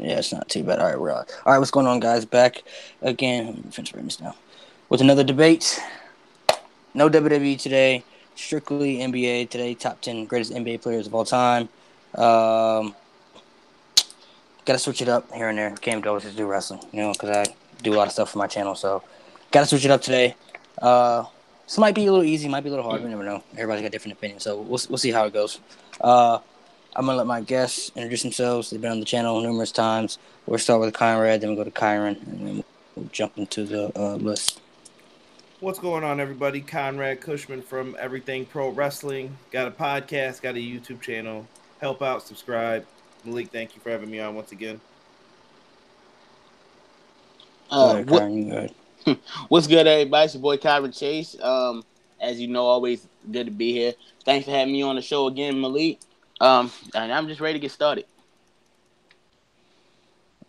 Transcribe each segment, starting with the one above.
Yeah, it's not too bad. All right, we're on. All right, what's going on, guys? Back again. Finish writing this now. With another debate. No WWE today. Strictly NBA today. Top 10 greatest NBA players of all time. Um, Gotta switch it up here and there. Can't always just do wrestling, because I do a lot of stuff for my channel. So, gotta switch it up today. This might be a little easy, might be a little hard. We never know. Everybody's got different opinions, so we'll see how it goes. I'm gonna let my guests introduce themselves. They've been on the channel numerous times. We'll start with Conrad, then we'll go to Kyron, and then we'll jump into the list. What's going on, everybody? Conrad Cushman from Everything Pro Wrestling. Got a podcast, got a YouTube channel. Help out, subscribe. Malik, thank you for having me on once again. Go ahead, What Kyron. You go ahead. what's good, everybody? It's your boy Kyron Chase. As you know, always good to be here. Thanks for having me on the show again, Malik. And I'm just ready to get started.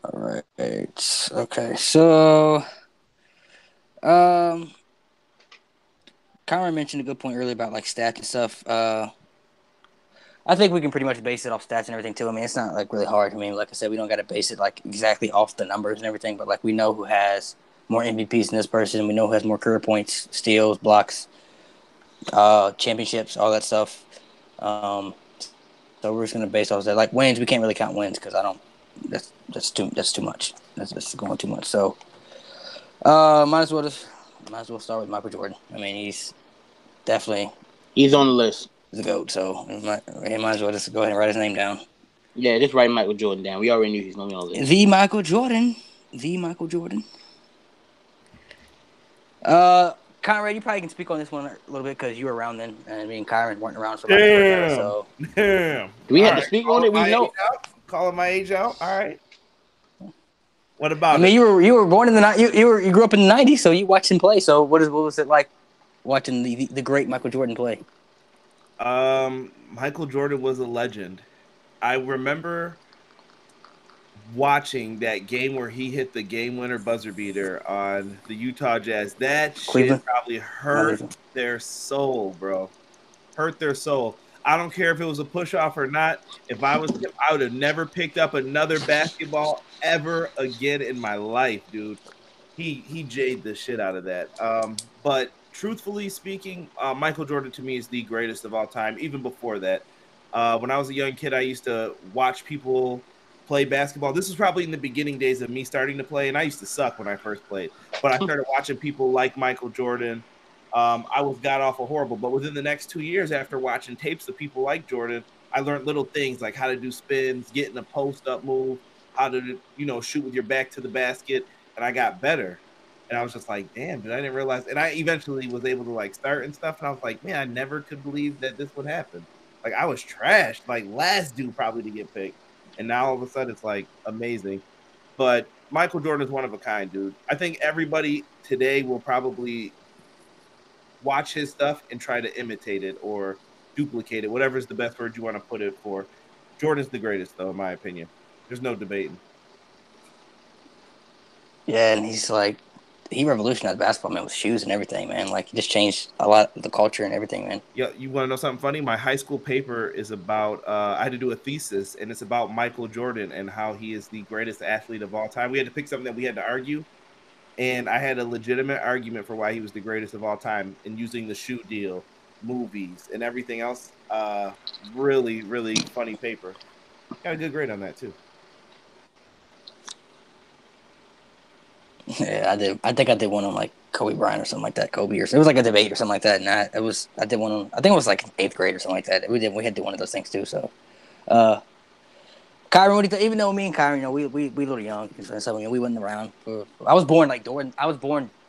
All right. Okay. So, um, Kyron mentioned a good point earlier about like stats and stuff. I think we can pretty much base it off stats and everything too. I mean, it's not like really hard. I mean, like I said, we don't got to base it like exactly off the numbers and everything, but like we know who has more MVPs than this person. We know who has more career points, steals, blocks, championships, all that stuff. So we're just gonna base off that. Like wins, we can't really count wins because I don't. That's too much. That's going too much. So might as well start with Michael Jordan. I mean, he's definitely He's on the list. the GOAT. So might as well just go ahead and write his name down. Yeah, just write Michael Jordan down. We already knew he's gonna be on the list. The Michael Jordan. Conrad, you probably can speak on this one a little bit because you were around then, and me and Kyron weren't around for Damn. So Damn. Do we have to speak on it? We know. Calling my age out. All right. What about I mean, it? you were born in the you grew up in the '90s, so you watched him play. So what was it like watching the great Michael Jordan play? Michael Jordan was a legend. I remember watching that game where he hit the game winner buzzer beater on the Utah Jazz. That Cleveland? shit probably hurt their soul, bro. Hurt their soul. I don't care if it was a push off or not. If I was him, I would have never picked up another basketball ever again in my life, dude. He jaded the shit out of that. But truthfully speaking, Michael Jordan to me is the greatest of all time. Even before that, when I was a young kid, I used to watch people play basketball. This was probably in the beginning days of me starting to play, and I used to suck when I first played. But I started watching people like Michael Jordan. I was god awful horrible, but within the next 2 years, after watching tapes of people like Jordan, I learned little things like how to do spins, get in a post up move, how to shoot with your back to the basket, and I got better. And I was just like, damn, dude, I didn't realize. And I eventually was able to like start and stuff, and I was like, man, I never could believe that this would happen. Like I was trashed, like last dude probably to get picked, and now all of a sudden it's like amazing. But Michael Jordan is one of a kind, dude. I think everybody today will probably watch his stuff and try to imitate it or duplicate it, whatever is the best word you want to put it for. Jordan's the greatest, though, in my opinion. There's no debating. Yeah, and he revolutionized basketball, man, with shoes and everything, man. Like he just changed a lot of the culture and everything, man. Yeah, you want to know something funny? My high school paper is about. I had to do a thesis, and it's about Michael Jordan and how he is the greatest athlete of all time. We had to pick something that we had to argue, and I had a legitimate argument for why he was the greatest of all time, and using the shoe deal, movies, and everything else. Really, really funny paper. Got a good grade on that too. Yeah, I did. I think I did one on like Kobe Bryant or something like that. Kobe or it was like a debate or something like that. And I did one on. I think it was like 8th grade or something like that. We had to do one of those things too. So, Kyron, what do you think? Even though me and Kyron, we a little young, so we wasn't around. I was born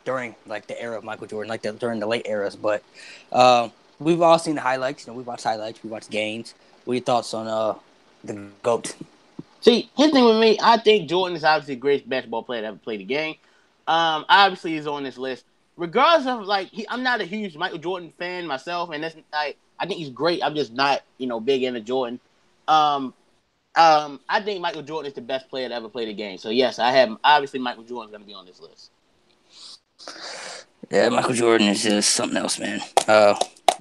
during like the era of Michael Jordan, like during the late eras. But we've all seen the highlights. We watched highlights. We watched games. What are your thoughts on the GOAT? See, his thing with me, I think Jordan is obviously the greatest basketball player to ever play the game. Obviously he's on this list. Regardless of I'm not a huge Michael Jordan fan myself, and that's like I think he's great. I'm just not big into Jordan. I think Michael Jordan is the best player to ever play the game. So yes, I have obviously Michael Jordan's going to be on this list. Yeah, Michael Jordan is just something else, man.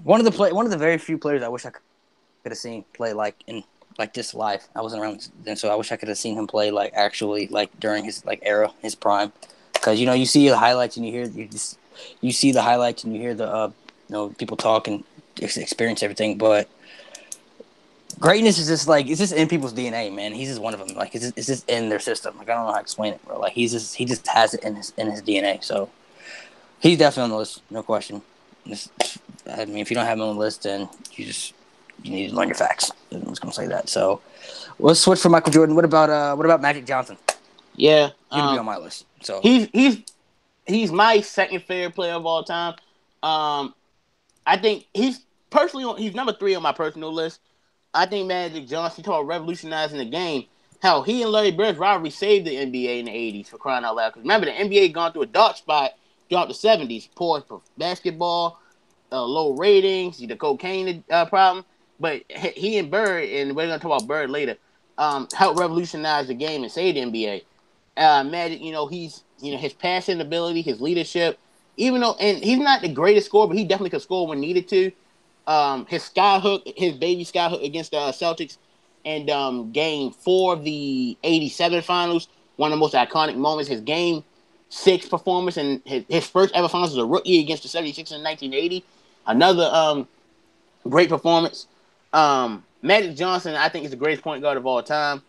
One of the very few players I wish I could have seen play like in like this live. I wasn't around then, so I wish I could have seen him play like actually like during his like era, his prime. Because you see the highlights and you see the highlights and you hear the people talk and experience everything, but greatness is just like it's just in people's DNA, man. He's just one of them. Like it's just in their system. Like I don't know how to explain it, bro. Like he just has it in his DNA. So he's definitely on the list, no question. I mean, if you don't have him on the list, then you need to learn your facts. I'm just gonna say that. So let's switch from Michael Jordan. What about Magic Johnson? Yeah, He'd be on my list. So he's my second favorite player of all time. I think he's number 3 on my personal list. I think Magic Johnson talked revolutionizing the game. Hell, he and Larry Bird's rivalry saved the NBA in the 80s, for crying out loud. Because remember, the NBA had gone through a dark spot throughout the 70s. Poor basketball, low ratings, the cocaine problem. But he and Bird, and we're going to talk about Bird later, helped revolutionize the game and save the NBA. Magic, his passing ability, his leadership, and he's not the greatest scorer, but he definitely could score when needed to. His baby sky hook against the Celtics in Game 4 of the '87 Finals, one of the most iconic moments. His Game 6 performance and his first ever finals as a rookie against the 76ers in 1980, another great performance. Magic Johnson, I think, is the greatest point guard of all time.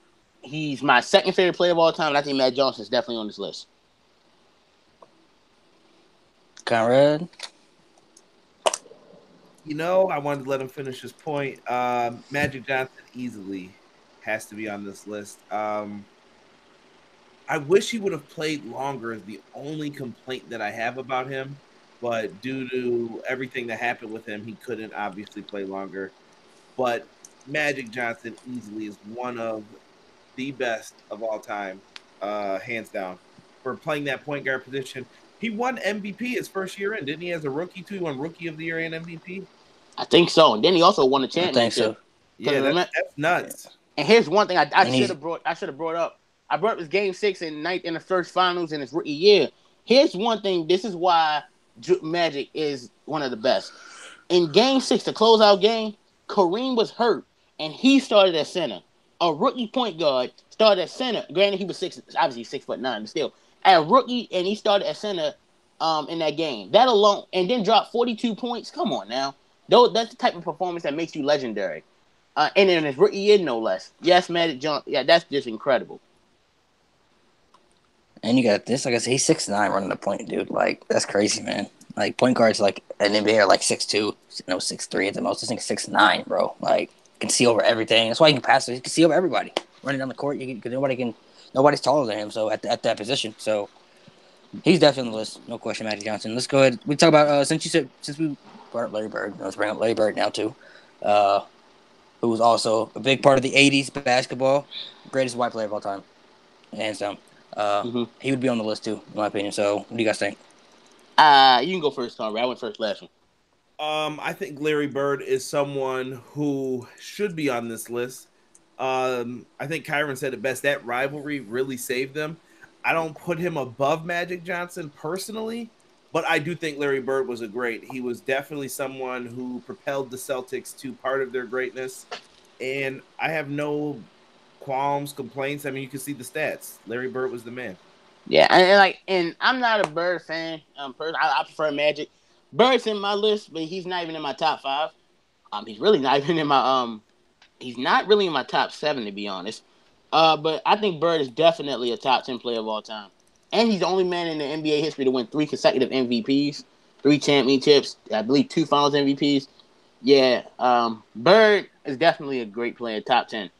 He's my second favorite player of all time, and I think Magic Johnson is definitely on this list. Conrad? I wanted to let him finish his point. Magic Johnson easily has to be on this list. I wish he would have played longer is the only complaint that I have about him. But due to everything that happened with him, he couldn't obviously play longer. But Magic Johnson easily is one of the best of all time, hands down, for playing that point guard position. He won MVP his first year in, didn't he? As a rookie too, he won Rookie of the Year and MVP. I think so, and then he also won the championship. I think so. Yeah, that's nuts. And here's one thing I should have brought up. I brought up his Game 6 in the first finals in his rookie year. Here's one thing. This is why Magic is one of the best. In Game 6, the closeout game, Kareem was hurt, and he started at center. A rookie point guard started at center. Granted, he was obviously 6'9", but still. A rookie, and he started at center in that game. That alone, and then dropped 42 points. Come on now. That's the type of performance that makes you legendary. And in his rookie year, no less. Yes, Magic Johnson. Yeah, that's just incredible. And you got this. Like I said, he's 6'9" running the point, dude. Like, that's crazy, man. Like, point guards like an NBA are like 6'2", 6'3" at the most. This thing's 6'9", bro. Like, can see over everything. That's why he can pass it. He can see over everybody. Running down the court, because nobody's taller than him. So at that position, so he's definitely on the list, no question. Magic Johnson. Let's go ahead. We talk about since we brought up Larry Bird. Let's bring up Larry Bird now too, who was also a big part of the '80s basketball, greatest white player of all time, hands down. He would be on the list too, in my opinion. So, what do you guys think? You can go first, Conrad. I went first last one. I think Larry Bird is someone who should be on this list. I think Kyron said it best. That rivalry really saved them. I don't put him above Magic Johnson personally, but I do think Larry Bird was a great. He was definitely someone who propelled the Celtics to part of their greatness, and I have no qualms, complaints. I mean, you can see the stats. Larry Bird was the man. Yeah, and I'm not a Bird fan. Person. I prefer Magic. Bird's in my list, but he's not even in my top 5. He's really not even in my He's not really in my top 7, to be honest. But I think Bird is definitely a top 10 player of all time. And he's the only man in the NBA history to win 3 consecutive MVPs, 3 championships, I believe 2 finals MVPs. Yeah, Bird is definitely a great player, top 10.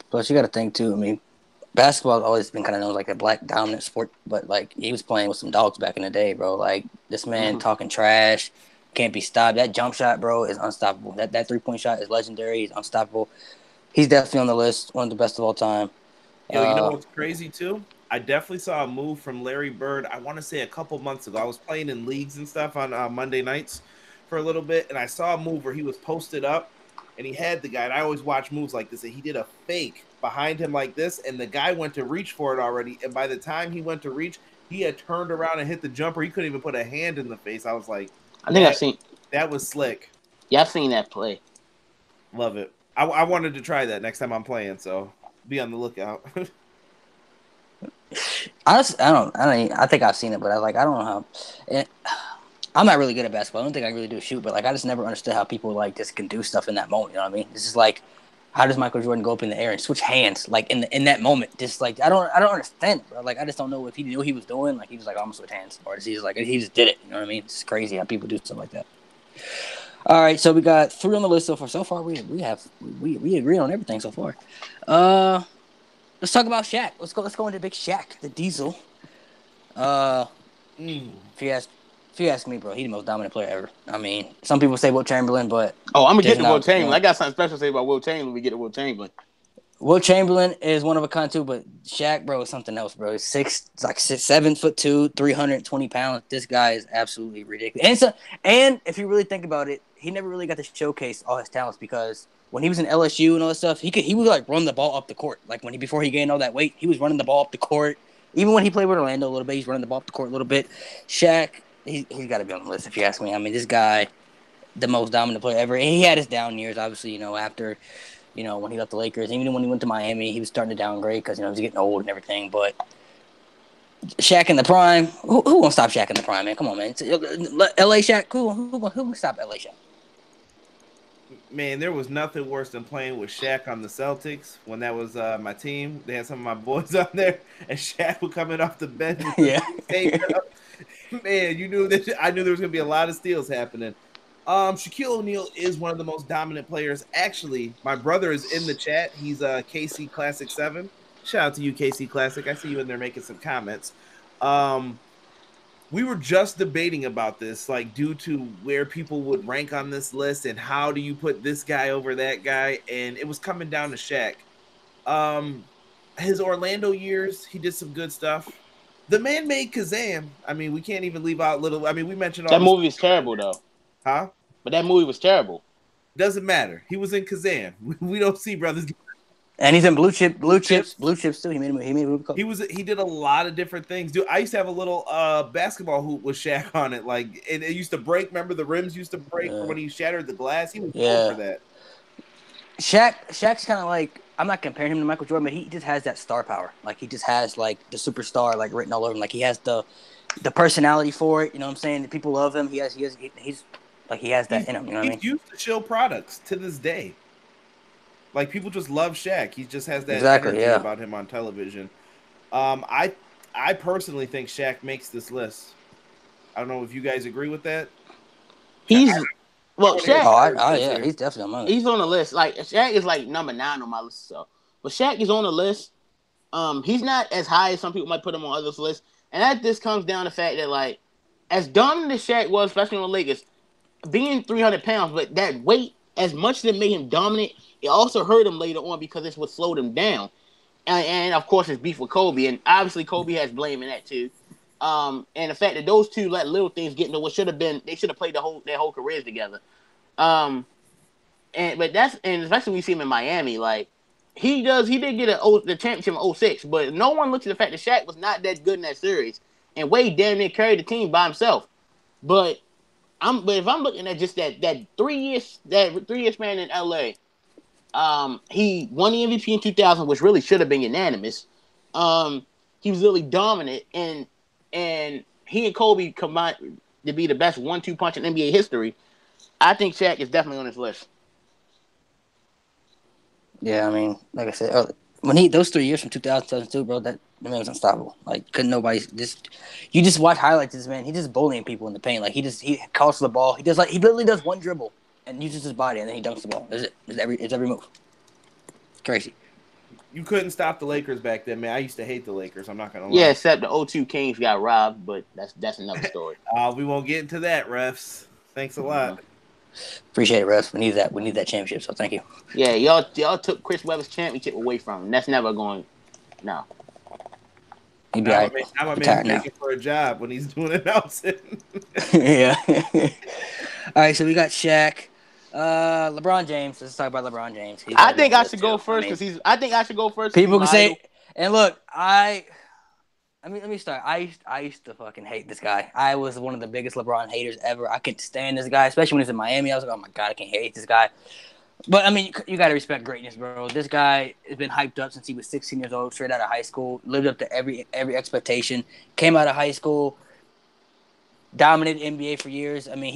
Plus, you got to think, too, I mean, basketball has always been kind of known as like a black dominant sport, but like he was playing with some dogs back in the day, bro. Like this man talking trash, can't be stopped. That jump shot, bro, is unstoppable. That 3-point shot is legendary. He's unstoppable. He's definitely on the list, one of the best of all time. Yo, you know what's crazy too? I definitely saw a move from Larry Bird. I want to say a couple months ago. I was playing in leagues and stuff on Monday nights for a little bit, and I saw a move where he was posted up, and he had the guy. And I always watch moves like this, and he did a fake behind him like this, and the guy went to reach for it already. And by the time he went to reach, he had turned around and hit the jumper. He couldn't even put a hand in the face. I was like, I think I've seen that was slick. Yeah, I've seen that play. Love it. I wanted to try that next time I'm playing, so be on the lookout. I think I've seen it, but I don't know how. And I'm not really good at basketball. I don't think I really do shoot, but like I just never understood how people like just can do stuff in that moment. You know what I mean? This is like, how does Michael Jordan go up in the air and switch hands like in that moment? Just like I don't understand it, bro. Like I just don't know if he knew what he was doing. Like he was like, I'm gonna switch hands, or he just did it. You know what I mean? It's crazy how people do stuff like that. All right, so we got 3 on the list so far. So far, we agree on everything so far. Let's talk about Shaq. Let's go into Big Shaq, the Diesel. If you ask me, bro, he's the most dominant player ever. I mean, some people say Wilt Chamberlain, but I'm gonna get to Wilt Chamberlain. I got something special to say about Wilt Chamberlain. We get to Wilt Chamberlain. Wilt Chamberlain is one of a kind too, but Shaq, bro, is something else, bro. He's 7'2", 320 pounds. This guy is absolutely ridiculous. And if you really think about it, he never really got to showcase all his talents because when he was in LSU and all that stuff, he would like run the ball up the court. Like before he gained all that weight, he was running the ball up the court. Even when he played with Orlando a little bit, he's running the ball up the court a little bit. Shaq, he's got to be on the list if you ask me. I mean, this guy, the most dominant player ever. And he had his down years, obviously. After. When he left the Lakers, even when he went to Miami, he was starting to downgrade because, he was getting old and everything. But Shaq in the prime, who gonna stop Shaq in the prime, man? Come on, man. LA Shaq, cool. Who gonna stop LA Shaq? Man, there was nothing worse than playing with Shaq on the Celtics when that was my team. They had some of my boys on there, and Shaq would come in off the bench. Yeah. Man, I knew there was gonna be a lot of steals happening. Shaquille O'Neal is one of the most dominant players. Actually, my brother is in the chat. He's KC Classic 7. Shout out to you, KC Classic. I see you in there making some comments. We were just debating about this, like due to where people would rank on this list and how do you put this guy over that guy, and it was coming down to Shaq. His Orlando years, he did some good stuff. The man made Kazam. I mean, we can't even leave out little. I mean, we mentioned all that movie is terrible though. Huh? But that movie was terrible. Doesn't matter. He was in Kazam. We don't see brothers. And he's in Blue Chips too. He made a movie. He did a lot of different things. Dude, I used to have a little basketball hoop with Shaq on it. Like it used to break. Remember the rims used to break when he shattered the glass? He was cool for that. Shaq's kind of like, I'm not comparing him to Michael Jordan, but he just has that star power. Like he just has like the superstar like written all over him. Like he has the personality for it. You know what I'm saying? The people love him. He has that in him. You know what I mean? He's used to chill products to this day. Like people just love Shaq. He just has that energy about him on television. I personally think Shaq makes this list. I don't know if you guys agree with that. Shaq. He's definitely among it. He's on the list. Like Shaq is like number 9 on my list. So, but Shaq is on the list. He's not as high as some people might put him on others' lists, and that just comes down to the fact that like, as dominant as Shaq was, especially on the Lakers, being 300 pounds, but that weight, as much as it made him dominant, it also hurt him later on because it's what slowed him down. And of course, his beef with Kobe, and obviously Kobe has blame in that too. And the fact that those two let little things get into what should have been, they should have played their whole careers together. But especially when you see him in Miami, like he did get the championship in 2006, but no one looks at the fact that Shaq was not that good in that series, and Wade damn near carried the team by himself. But if I'm looking at just that 3 years span in LA, he won the MVP in 2000, which really should have been unanimous. He was really dominant, and he and Kobe combined to be the best 1-2 punch in NBA history. I think Shaq is definitely on this list. Yeah, I mean, like I said, when those 3 years from 2002, bro, that man was unstoppable. Like, couldn't nobody you just watch highlights of this man. He just bullying people in the paint. Like he calls the ball. He literally does one dribble and uses his body, and then he dunks the ball. It's every move. It's crazy. You couldn't stop the Lakers back then, man. I used to hate the Lakers. I'm not gonna lie. Yeah, except the 2002 Kings got robbed, but that's another story. We won't get into that, refs. Thanks a lot. Appreciate it, refs. We need that championship. So thank you. Yeah, y'all took Chris Webber's championship away from him. That's never going. No. He'd be I'm a man making for a job when he's doing announcing. Yeah. All right, so we got Shaq. LeBron James. Let's talk about LeBron James. I think I should go first because I think I should go first. People can say, and look, let me start. I used to fucking hate this guy. I was one of the biggest LeBron haters ever. I couldn't stand this guy, especially when he was in Miami. I was like, oh my god, I can't hate this guy. But I mean, you got to respect greatness, bro. This guy has been hyped up since he was 16 years old, straight out of high school. Lived up to every expectation. Came out of high school, dominated NBA for years. I mean,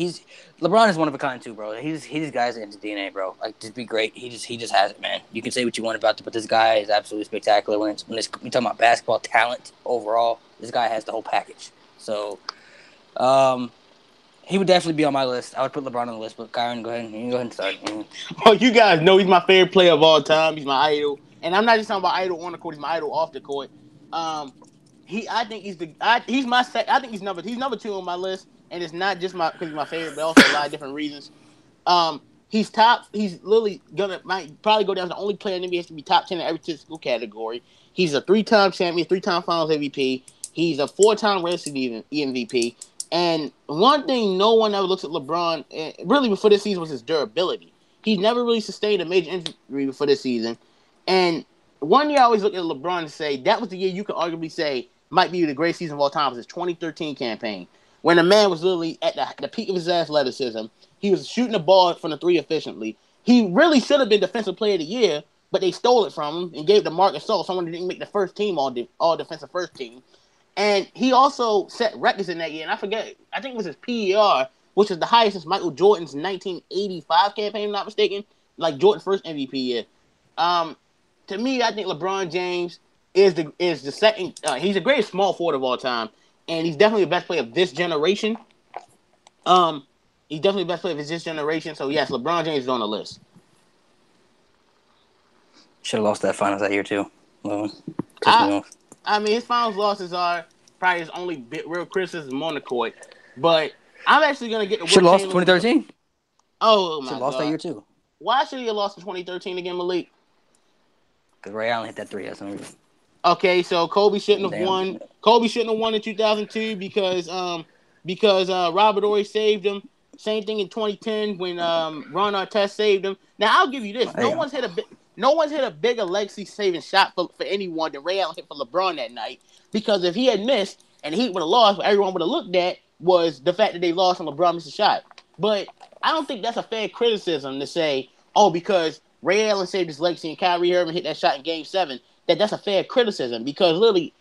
LeBron is one of a kind too, bro. He's guys in his DNA, bro. Like, just be great. He just has it, man. You can say what you want about it, but this guy is absolutely spectacular. When we talking about basketball talent overall, this guy has the whole package. So, he would definitely be on my list. I would put LeBron on the list, but Kyron, go ahead. You can go ahead and start. Oh, you guys know he's my favorite player of all time. He's my idol, and I'm not just talking about idol on the court. He's my idol off the court. I think he's my I think he's number 2 on my list, and it's not just because he's my favorite, but also a lot of different reasons. He's top. He's literally might probably go down as the only player in the NBA to be top 10 in every statistical category. He's a 3-time champion, 3-time Finals MVP. He's a 4-time regular season MVP. And one thing no one ever looks at LeBron, really before this season, was his durability. He never really sustained a major injury before this season. And one year I always look at LeBron and say, that was the year you could arguably say might be the greatest season of all time, was his 2013 campaign, when the man was literally at the peak of his athleticism. He was shooting the ball from the three efficiently. He really should have been Defensive Player of the Year, but they stole it from him and gave it to Marc Gasol, someone who didn't make the first team, all defensive first team. And he also set records in that year. And I think it was his PER, which was the highest since Michael Jordan's 1985 campaign, if I'm not mistaken. Like Jordan's first MVP year. To me, I think LeBron James is the second. He's the greatest small forward of all time. And he's definitely the best player of this generation. He's definitely the best player of this generation. So, yes, LeBron James is on the list. Should have lost that finals that year, too. I mean, his finals losses are probably his only real criticism on the court. But I'm actually going to get the should have lost 2013. Oh, my God. Should have lost that year, too. Why should he have lost in 2013 again, Malik? Because Ray Allen hit that 3. That's no reason. Okay, so Kobe shouldn't have won. Kobe shouldn't have won in 2002 because Robert Horry saved him. Same thing in 2010 when Ron Artest saved him. Now, I'll give you this. No one's hit a bigger legacy-saving shot for anyone than Ray Allen hit for LeBron that night. Because if he had missed and the Heat would have lost, what everyone would have looked at was the fact that they lost and LeBron missed a shot. But I don't think that's a fair criticism to say, because Ray Allen saved his legacy and Kyrie Irving hit that shot in Game 7, that's a fair criticism. Because literally,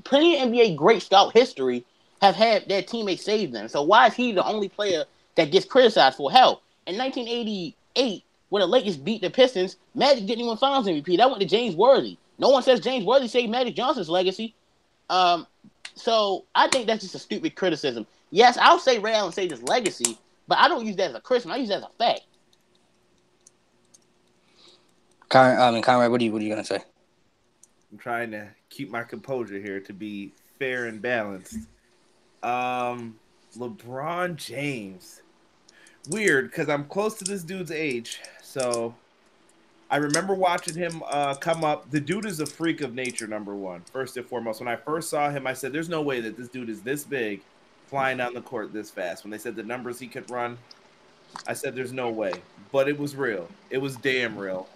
plenty of NBA greats throughout history have had their teammates save them. So why is he the only player that gets criticized for? Hell, in 1988, when the Lakers beat the Pistons, Magic didn't even Finals MVP. That went to James Worthy. No one says James Worthy saved Magic Johnson's legacy. So I think that's just a stupid criticism. Yes, I'll say Ray Allen saved his legacy, but I don't use that as a criticism. I use that as a fact. Conrad, what are you gonna say? I'm trying to keep my composure here to be fair and balanced. LeBron James. Weird, because I'm close to this dude's age. So I remember watching him come up. The dude is a freak of nature, number one, first and foremost. When I first saw him, I said, there's no way that this dude is this big, flying down the court this fast. When they said the numbers he could run, I said, there's no way. But it was real. It was damn real.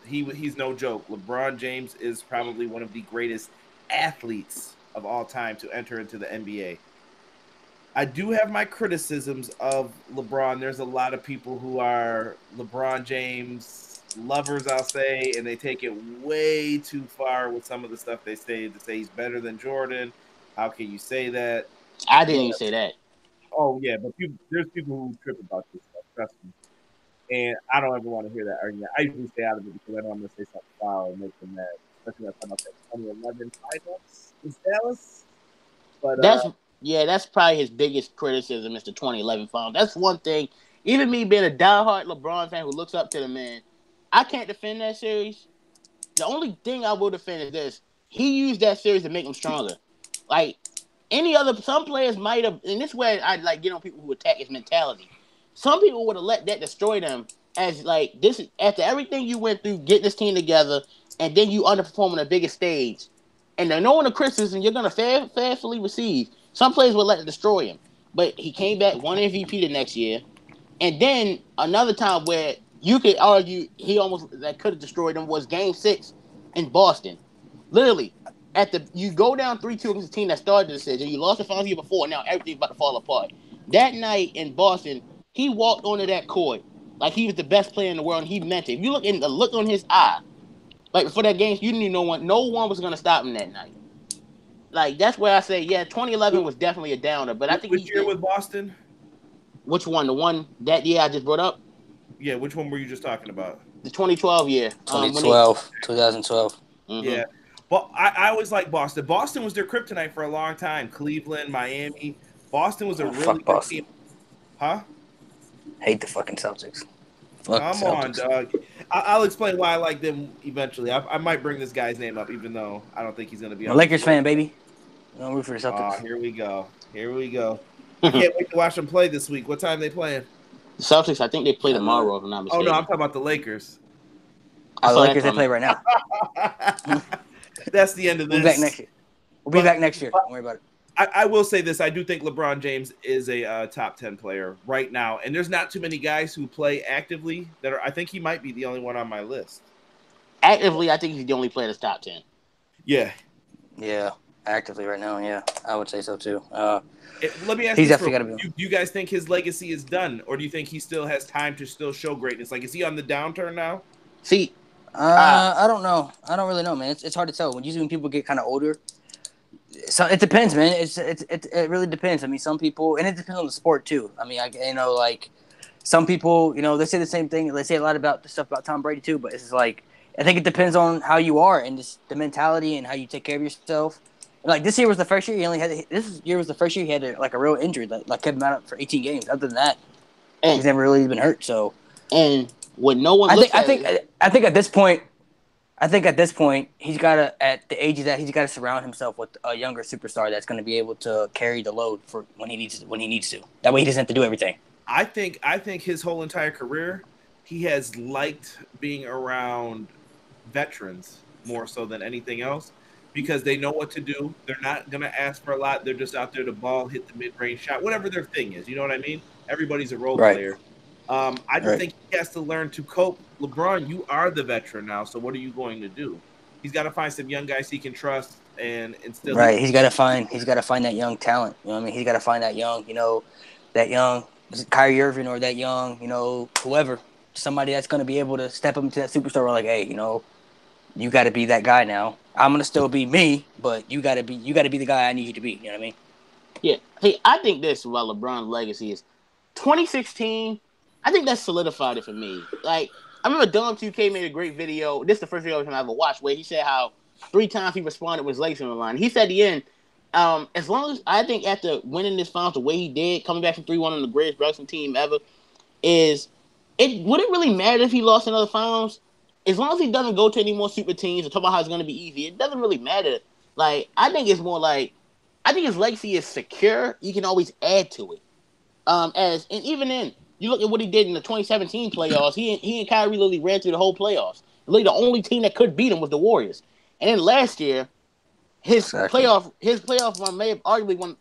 He's no joke. LeBron James is probably one of the greatest athletes of all time to enter into the NBA. I do have my criticisms of LeBron. There's a lot of people who are LeBron James lovers, I'll say, and they take it way too far with some of the stuff they say, to say he's better than Jordan. How can you say that? I didn't even say that. Oh, yeah, but there's people who trip about this stuff, trust me. And I don't ever want to hear that argument. I usually stay out of it because I know I'm going to say something foul and make them mad. Especially when I talk about that 2011 finals in Dallas. But that's probably his biggest criticism is the 2011 finals. That's one thing. Even me being a diehard LeBron fan who looks up to the man, I can't defend that series. The only thing I will defend is this. He used that series to make him stronger. Like, some players might have, and this way I like get on people who attack his mentality. Some people would have let that destroy them as like this after everything you went through, get this team together, and then you underperform on the biggest stage. And then knowing the criticism you're gonna fairly receive. Some players would let it destroy him. But he came back, won MVP the next year. And then another time where you could argue he that could have destroyed him was Game 6 in Boston. Literally, you go down 3-2 against a team that started the season. You lost the finals year before, now everything's about to fall apart. That night in Boston, he walked onto that court like he was the best player in the world, and he meant it. If you look in the look on his eye, like for that game, you knew no one was gonna stop him that night. Like that's where I say, yeah, 2011 was definitely a downer, but I think which year with Boston? Which one? The one that year I just brought up? Yeah, which one were you just talking about? The 2012 year. 2012. Mm-hmm. Yeah. Well, I always like Boston. Boston was their kryptonite for a long time. Cleveland, Miami. Boston was a really good team. Huh? Hate the fucking Celtics. Come on, dog. I'll explain why I like them eventually. I might bring this guy's name up, even though I don't think he's going to be I'm a Lakers fan, baby. Don't root for the Celtics. Here we go. I can't wait to watch them play this week. What time are they playing? The Celtics, I think they play tomorrow, if I'm not mistaken. Oh, no, I'm talking about the Lakers. The Lakers, they play right now. That's the end of this. We'll be back next year. We'll be back next year. Don't worry about it. I will say this. I do think LeBron James is a top 10 player right now. And there's not too many guys who play actively that are – I think he might be the only one on my list. Actively, I think he's the only player that's top 10. Yeah. Yeah, actively right now, yeah. I would say so, too. Let me ask he's you, definitely gotta be. Do you guys think his legacy is done? Or do you think he still has time to still show greatness? Like, is he on the downturn now? See – I don't know. I don't really know, man. It's hard to tell. Usually when people get kind of older, so it depends, man. It really depends. I mean, some people, and it depends on the sport too. I mean, like some people, they say the same thing. They say a lot about the stuff about Tom Brady too, but it's just like I think it depends on how you are and just the mentality and how you take care of yourself. And like this year was the first year he had a real injury like kept him out for 18 games. Other than that, he's never really been hurt. So when no one, I think at this point, he's got to at the age that he's got to surround himself with a younger superstar that's going to be able to carry the load for when he needs to. That way, he doesn't have to do everything. I think his whole entire career, he has liked being around veterans more so than anything else because they know what to do. They're not going to ask for a lot. They're just out there to ball, hit the mid-range shot, whatever their thing is. You know what I mean? Everybody's a role player. I just think he has to learn to cope. LeBron, you are the veteran now, so what are you going to do? He's got to find some young guys he can trust and instill. Right, he's got to find that young talent. You know what I mean? He's got to find that young, is it Kyrie Irving or that young, whoever, somebody that's going to be able to step up into that superstar. Like, hey, you got to be that guy now. I'm gonna still be me, but you got to be the guy I need you to be. You know what I mean? Yeah. Hey, I think this about LeBron's legacy is 2016. I think that solidified it for me. Like, I remember Dom 2K made a great video. This is the first video I ever watched where he said how 3 times he responded with his legs on the line. He said at the end, as long as I think after winning this finals the way he did, coming back from 3-1 on the greatest wrestling team ever, would it really matter if he lost another finals? As long as he doesn't go to any more super teams and talk about how it's going to be easy, it doesn't really matter. Like, I think it's more like, I think his legacy is secure. You can always add to it. You look at what he did in the 2017 playoffs. He and Kyrie literally ran through the whole playoffs. Literally, the only team that could beat him was the Warriors. And then last year, his playoff run may have arguably one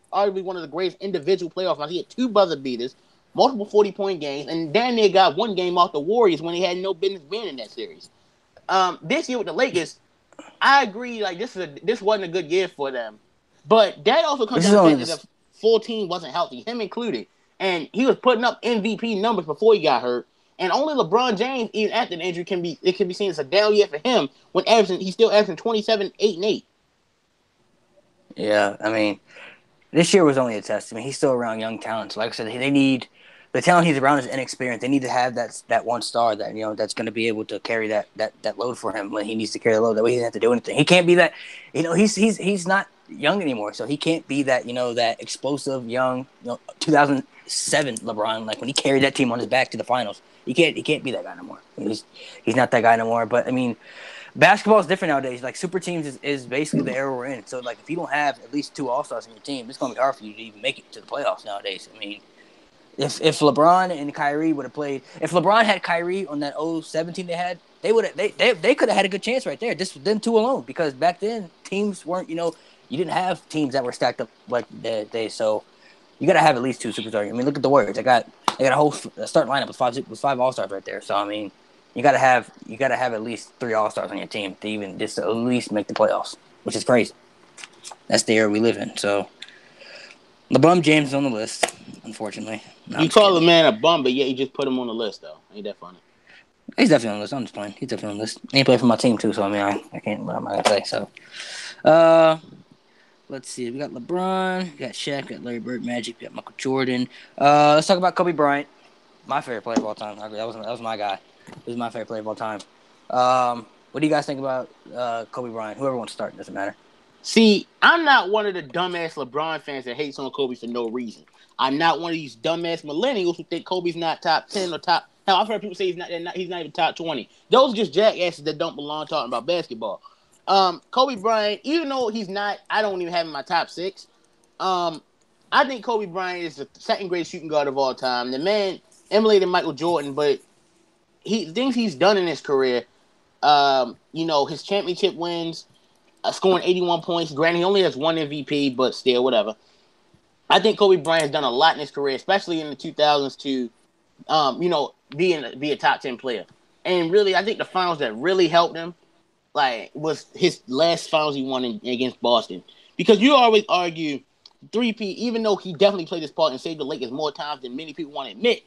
of the greatest individual playoff runs. He had 2 buzzer beaters, multiple 40-point games, and damn near got 1 game off the Warriors when he had no business being in that series. This year with the Lakers, I agree. Like this wasn't a good year for them, but that also comes down to the fact that the full team wasn't healthy, him included. And he was putting up MVP numbers before he got hurt. And only LeBron James, even after the injury, can be seen as a down year for him when he's still averaging 27, 8, and 8. Yeah, I mean, this year was only a test. I mean, he's still around young talent. So like I said, they need the talent he's around is inexperienced. They need to have that one star that that's going to be able to carry that load for him when he needs to carry the load. That way he doesn't have to do anything. He can't be that. He's not young anymore, so he can't be that that explosive young 2007 LeBron, like when he carried that team on his back to the finals. He can't be that guy no more. He's not that guy no more. But I mean, basketball is different nowadays. Like super teams is basically the era we're in. So like if you don't have at least 2 All-Stars in your team, it's gonna be hard for you to even make it to the playoffs nowadays. I mean, if LeBron and Kyrie would have played, if LeBron had Kyrie on that 17 they had, they could have had a good chance right there. Just them 2 alone, because back then teams weren't you didn't have teams that were stacked up like they. So you got to have at least 2 superstars. I mean, look at the Warriors. They got a whole starting lineup with 5 All-Stars right there. So I mean, you got to have at least 3 All-Stars on your team to even just at least make the playoffs, which is crazy. That's the era we live in. So LeBron James is on the list, unfortunately. No, You call a man a bum, but yeah, you just put him on the list though. Ain't that funny? He's definitely on the list. I'm just playing. He's definitely on the list. He played for my team too, so I mean, I can't. What am I gonna say? So, let's see. We got LeBron, we got Shaq, we got Larry Bird, Magic, we got Michael Jordan. Let's talk about Kobe Bryant, my favorite player of all time. I agree. That was my guy. He was my favorite player of all time. What do you guys think about Kobe Bryant? Whoever wants to start, doesn't matter. See, I'm not one of the dumbass LeBron fans that hates on Kobe for no reason. I'm not one of these dumbass millennials who think Kobe's not top 10 or top. Hell, I've heard people say he's not even top 20. Those are just jackasses that don't belong talking about basketball. Kobe Bryant, even though he's not, I don't even have him in my top 6. I think Kobe Bryant is the second greatest shooting guard of all time. The man emulated Michael Jordan, but things he's done in his career, his championship wins, scoring 81 points. Granted, he only has one MVP, but still, whatever. I think Kobe Bryant's done a lot in his career, especially in the 2000s, to, be a top 10 player. And really, I think the finals that really helped him, was his last finals he won against Boston. Because you always argue 3P, even though he definitely played his part and saved the Lakers more times than many people want to admit,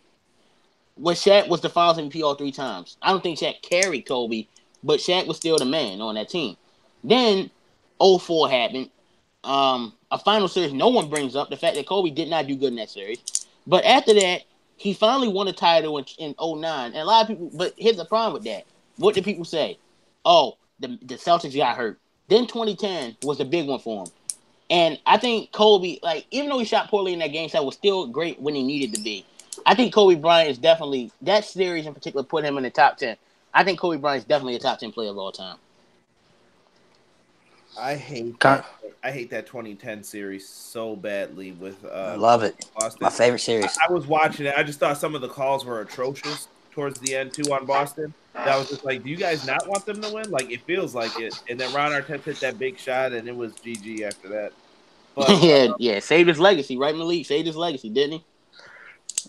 Shaq was the finals MVP all 3 times. I don't think Shaq carried Kobe, but Shaq was still the man on that team. Then 04 happened. A final series no one brings up, the fact that Kobe did not do good in that series. But after that, he finally won a title in 09. And a lot of people, but here's the problem with that. What did people say? Oh, the Celtics got hurt. Then 2010 was the big one for him. And I think Kobe, even though he shot poorly in that game, was still great when he needed to be. I think Kobe Bryant is definitely, that series in particular put him in the top 10. I think Kobe Bryant is definitely a top 10 player of all time. I hate that 2010 series so badly with I love it. Boston. My favorite series. I was watching it. I just thought some of the calls were atrocious towards the end too on Boston. That was just like, do you guys not want them to win? Like, it feels like it. And then Ron Artest hit that big shot, and it was GG after that. But yeah, saved his legacy, right, Malik? Saved his legacy, didn't he?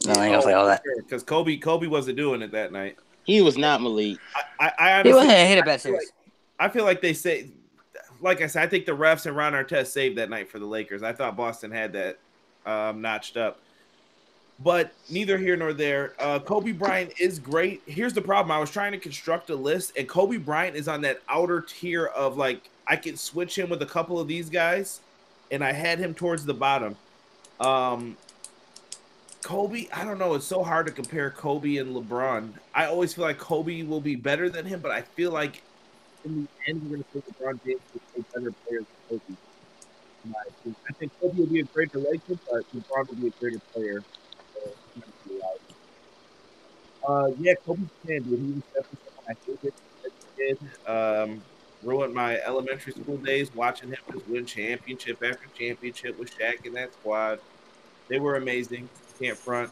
No, I ain't gonna say all that. Because Kobe wasn't doing it that night. He was not, Malik. I honestly, he wasn't hit a bad series. I feel like they say, like I said, I think the refs and Ron Artest saved that night for the Lakers. I thought Boston had that notched up. But neither here nor there. Kobe Bryant is great. Here's the problem. I was trying to construct a list, and Kobe Bryant is on that outer tier of, like, I could switch him with a couple of these guys, and I had him towards the bottom. Kobe, I don't know. It's so hard to compare Kobe and LeBron. I always feel like Kobe will be better than him, but I feel like in the end, we're going to see LeBron James be a better player than Kobe. I think Kobe will be a greater Laker, but LeBron will be a greater player. Kobe's man, dude. He was definitely someone I hated as a kid. Ruined my elementary school days watching him just win championship after championship with Shaq and that squad. They were amazing. Can't front.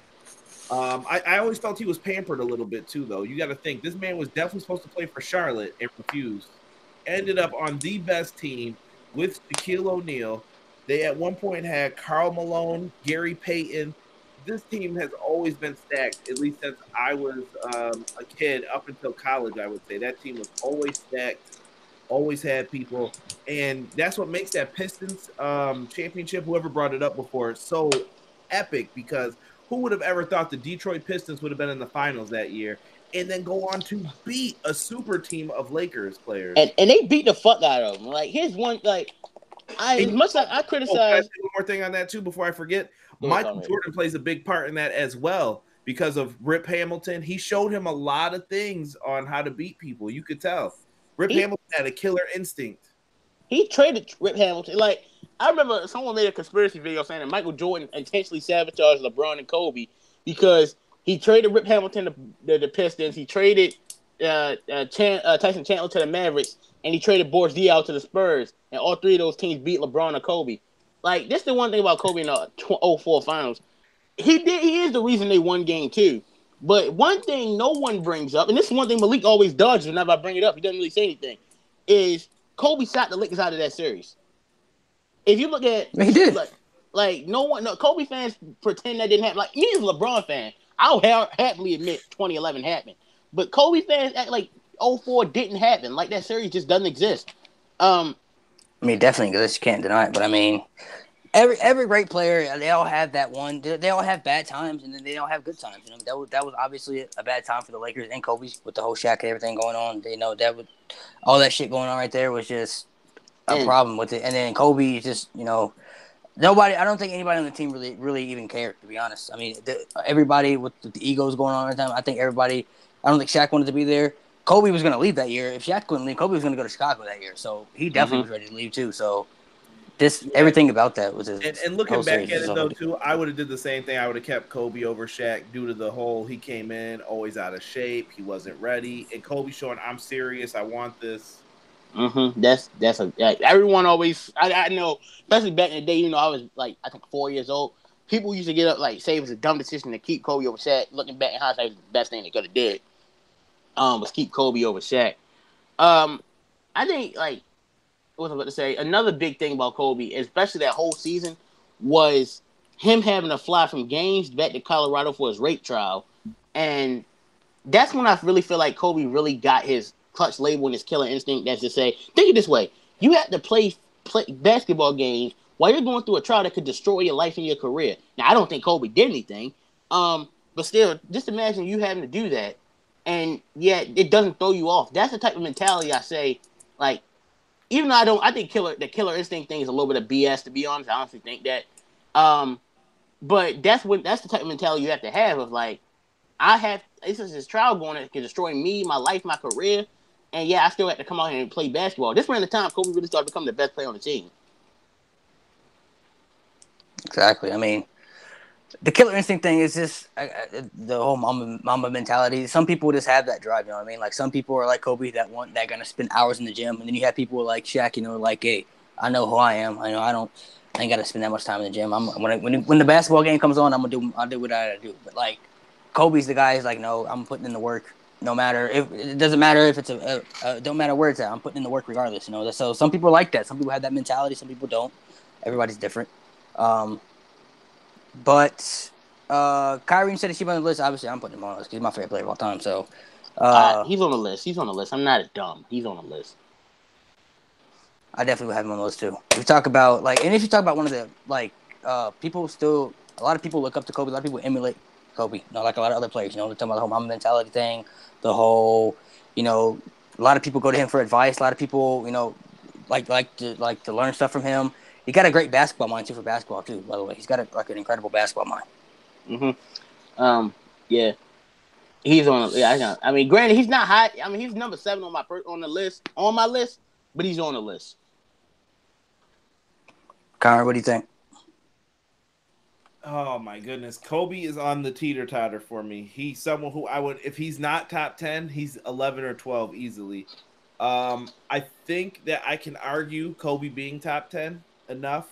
I always felt he was pampered a little bit too, though. You got to think this man was definitely supposed to play for Charlotte and refused. Ended up on the best team with Shaquille O'Neal. They at one point had Karl Malone, Gary Payton. This team has always been stacked, at least since I was a kid up until college, I would say. That team was always stacked, always had people. And that's what makes that Pistons championship, whoever brought it up before, so epic, because who would have ever thought the Detroit Pistons would have been in the finals that year and then go on to beat a super team of Lakers players? And they beat the fuck out of them. Like, here's one, like, as much as I criticize. Can I say one more thing on that, too, before I forget? Michael Jordan plays a big part in that as well because of Rip Hamilton. He showed him a lot of things on how to beat people. You could tell. Rip Hamilton had a killer instinct. He traded Rip Hamilton. Like, I remember someone made a conspiracy video saying that Michael Jordan intentionally sabotaged LeBron and Kobe because he traded Rip Hamilton to the Pistons. He traded Tyson Chandler to the Mavericks, and he traded Boris Diaw to the Spurs. And all 3 of those teams beat LeBron or Kobe. Like, this is the one thing about Kobe in the 04 finals. He is the reason they won game 2. But one thing no one brings up, and this is one thing Malik always dodges whenever I bring it up, he doesn't really say anything, is Kobe shot the Lakers out of that series. If you look at he did. Kobe fans pretend that didn't happen. Like, me as a LeBron fan, I'll happily admit 2011 happened. But Kobe fans act like 04 didn't happen. Like, that series just doesn't exist. I mean, definitely exists. You can't deny it. But I mean, every great player, they all have that one. They all have bad times, and then they all have good times. You know, that was obviously a bad time for the Lakers and Kobe with the whole Shaq and everything going on. They know that would all that shit going on right there was just a problem with it. And then Kobe just, you know, nobody. I don't think anybody on the team really even cared, to be honest. I mean, everybody with the egos going on at the time. I think everybody. I don't think Shaq wanted to be there. Kobe was going to leave that year. If Shaq couldn't leave, Kobe was going to go to Chicago that year. So he definitely was ready to leave too. So everything about that was just, and looking back at it though too, I would have did the same thing. I would have kept Kobe over Shaq due to the whole he came in always out of shape, he wasn't ready, and Kobe showing I'm serious, I want this. That's everyone always. I know, especially back in the day. You know, I was like I think 4 years old. People used to get up like say it was a dumb decision to keep Kobe over Shaq. Looking back in hindsight, it was the best thing they could have did. Was keep Kobe over Shaq. I think like what was I about to say? Another big thing about Kobe, especially that whole season, was him having to fly from games back to Colorado for his rape trial, and that's when I really feel like Kobe really got his clutch label and his killer instinct. That's to say, think it this way: you have to play basketball games while you're going through a trial that could destroy your life and your career. Now, I don't think Kobe did anything, but still, just imagine you having to do that, and yet it doesn't throw you off. That's the type of mentality I say, like. Even though I think the killer instinct thing is a little bit of BS, to be honest. I honestly think that. But that's the type of mentality you have to have of like, this is this trial going that can destroy me, my life, my career, and yeah, I still have to come out here and play basketball. This was the time Kobe really started becoming the best player on the team. Exactly. I mean, the killer instinct thing is just the whole mamba mentality. Some people just have that drive, you know what I mean? Like some people are like Kobe that gonna spend hours in the gym, and then you have people like Shaq, you know, like, hey, I know who I am. I know I ain't gotta spend that much time in the gym. When the basketball game comes on, I'll do what I gotta do. But like Kobe's the guy who's like, no, I'm putting in the work. No matter if it doesn't matter if it's don't matter where it's at. I'm putting in the work regardless. You know. So some people like that. Some people have that mentality. Some people don't. Everybody's different. But Kyrie said he's on the list. Obviously, I'm putting him on the list. He's my favorite player of all time. So he's on the list. He's on the list. I'm not dumb. He's on the list. I definitely would have him on the list too. If you talk about and if you talk about one of the people still, a lot of people look up to Kobe. A lot of people emulate Kobe. You know, like a lot of other players. You know, they're talking about the whole Mamba mentality thing. The whole, you know, a lot of people go to him for advice. A lot of people, you know, like to learn stuff from him. He got a great basketball mind too for basketball too. By the way, he's got an incredible basketball mind. Yeah, he's on. Yeah, I mean, granted, he's not high. I mean, he's number 7 on my list, but he's on the list. Connor, what do you think? Oh my goodness, Kobe is on the teeter-totter for me. He's someone who I would, if he's not top 10, he's 11 or 12 easily. I think that I can argue Kobe being top 10 enough.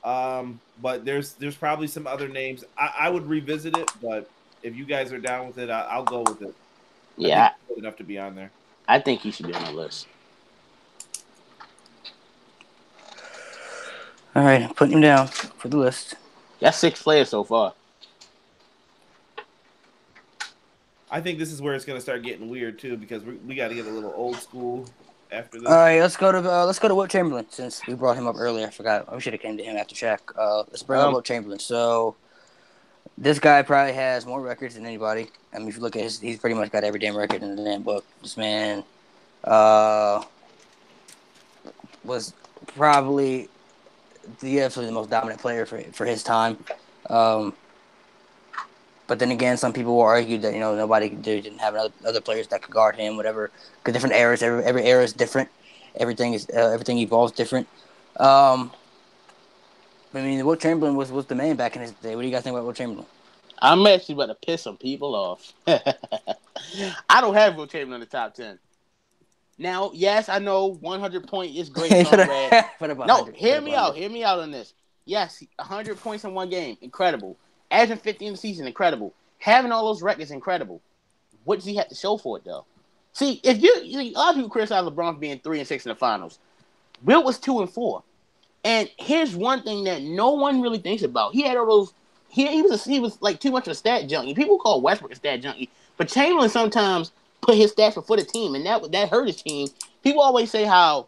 But there's probably some other names. I would revisit it, but if you guys are down with it, I'll go with it. Yeah, good enough to be on there. I think he should be on the list. All right, I'm putting him down for the list. That's 6 players so far. I think this is where it's going to start getting weird too, because we got to get a little old school after this. All right, let's go to Wilt Chamberlain since we brought him up earlier. I forgot. We should have came to him after Shaq. Let's bring up Wilt Chamberlain. So this guy probably has more records than anybody. I mean, if you look at he's pretty much got every damn record in the damn book. This man was probably absolutely the most dominant player for his time. But then again, some people will argue that, you know, they didn't have other players that could guard him, whatever. Because different eras, every era is different. Everything evolves different. I mean, Wilt Chamberlain was the man back in his day. What do you guys think about Wilt Chamberlain? I'm actually about to piss some people off. I don't have Wilt Chamberlain in the top 10. Now, yes, I know 100 point is great. No, hear me out on this. Yes, 100 points in one game, incredible. Averaging 50 in the season, incredible. Having all those records, incredible. What does he have to show for it, though? See, a lot of people criticize LeBron for being 3-6 in the finals. Wilt was 2-4. And here's one thing that no one really thinks about. He had all those. He was like too much of a stat junkie. People call Westbrook a stat junkie, but Chamberlain sometimes put his stats before the team, and that hurt his team. People always say how,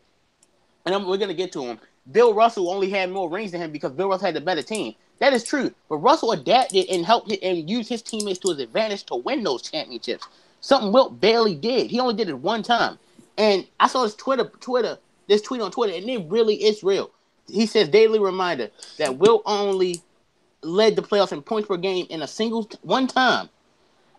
and we're gonna get to him, Bill Russell only had more rings than him because Bill Russell had the better team. That is true. But Russell adapted and helped and used his teammates to his advantage to win those championships. Something Wilt barely did. He only did it one time. And I saw this tweet on Twitter, and it really is real. He says, daily reminder that Wilt only led the playoffs in points per game in one time.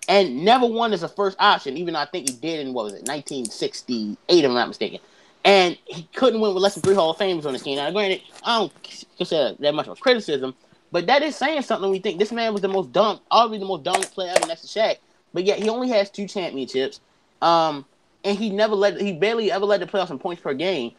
And never won as a first option, even though I think he did in, 1968, if I'm not mistaken. And he couldn't win with less than 3 Hall of Famers on his team. Now, granted, I don't consider that much of a criticism, but that is saying something when we think this man was arguably the most dominant player ever next to Shaq. But yet he only has 2 championships. And he barely ever led the playoffs in points per game.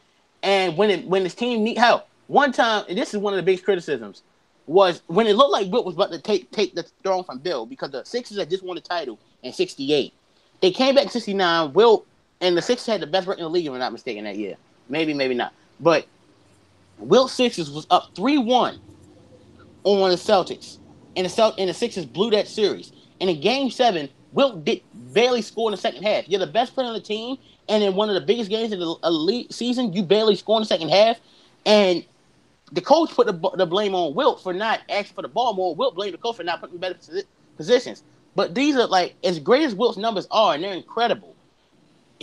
And when his team need help, one time, and this is one of the biggest criticisms, was when it looked like Wilt was about to take the throne from Bill because the Sixers had just won the title in 68. They came back in 69. Wilt and the Sixers had the best record in the league, if I'm not mistaken, that year. Maybe not. But Wilt Sixers was up 3-1 on the Celtics. And the Sixers blew that series. And in Game 7, Wilt barely scored in the second half. You're the best player on the team, and in one of the biggest games of the elite season, you barely score in the second half. And the coach put the blame on Wilt for not asking for the ball more. Wilt blamed the coach for not putting in better positions. But these are as great as Wilt's numbers are, and they're incredible.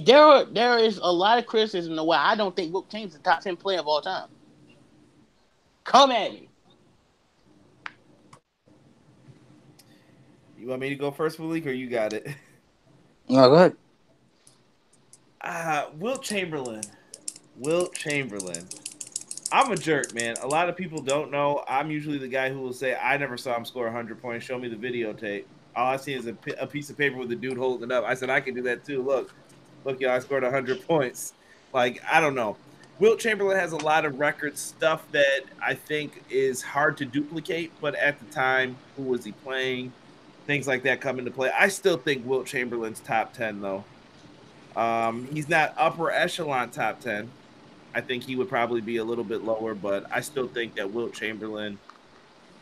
There is a lot of criticism to why I don't think Wilt Chamberlain is the top 10 player of all time. Come at me. You want me to go first, Malik, or you got it? No, go ahead. Wilt Chamberlain. I'm a jerk, man. A lot of people don't know. I'm usually the guy who will say, I never saw him score 100 points. Show me the videotape. All I see is a piece of paper with the dude holding it up. I said, I can do that too. Look, y'all, I scored 100 points. I don't know. Wilt Chamberlain has a lot of record stuff that I think is hard to duplicate, but at the time, who was he playing? Things like that come into play. I still think Wilt Chamberlain's top 10, though. He's not upper echelon top 10. I think he would probably be a little bit lower, but I still think that Wilt Chamberlain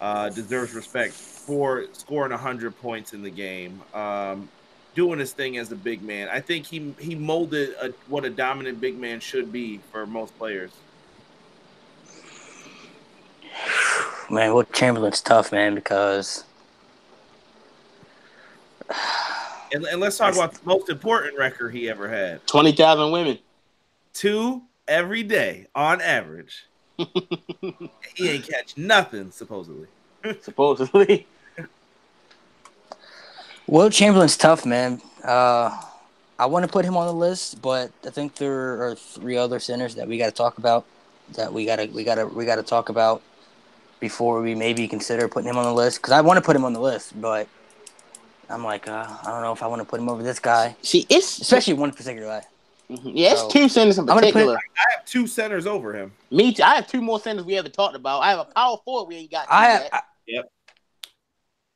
deserves respect for scoring 100 points in the game, doing his thing as a big man. I think he molded what a dominant big man should be for most players. Man, Wilt Chamberlain's tough, man, because... And let's talk about the most important record he ever had. 20,000 women. 2 every day on average. He ain't catch nothing, supposedly. Supposedly. Wilt Chamberlain's tough, man. I want to put him on the list, but I think there are 3 other centers that we got to talk about. That we got to talk about before we maybe consider putting him on the list. Because I want to put him on the list, but I'm like, I don't know if I want to put him over this guy. See, it's especially one particular guy. Mm-hmm. Yeah, it's 2 centers in particular. I have 2 centers over him. Me too. I have 2 more centers we haven't talked about. I have a power forward we ain't got. Yep.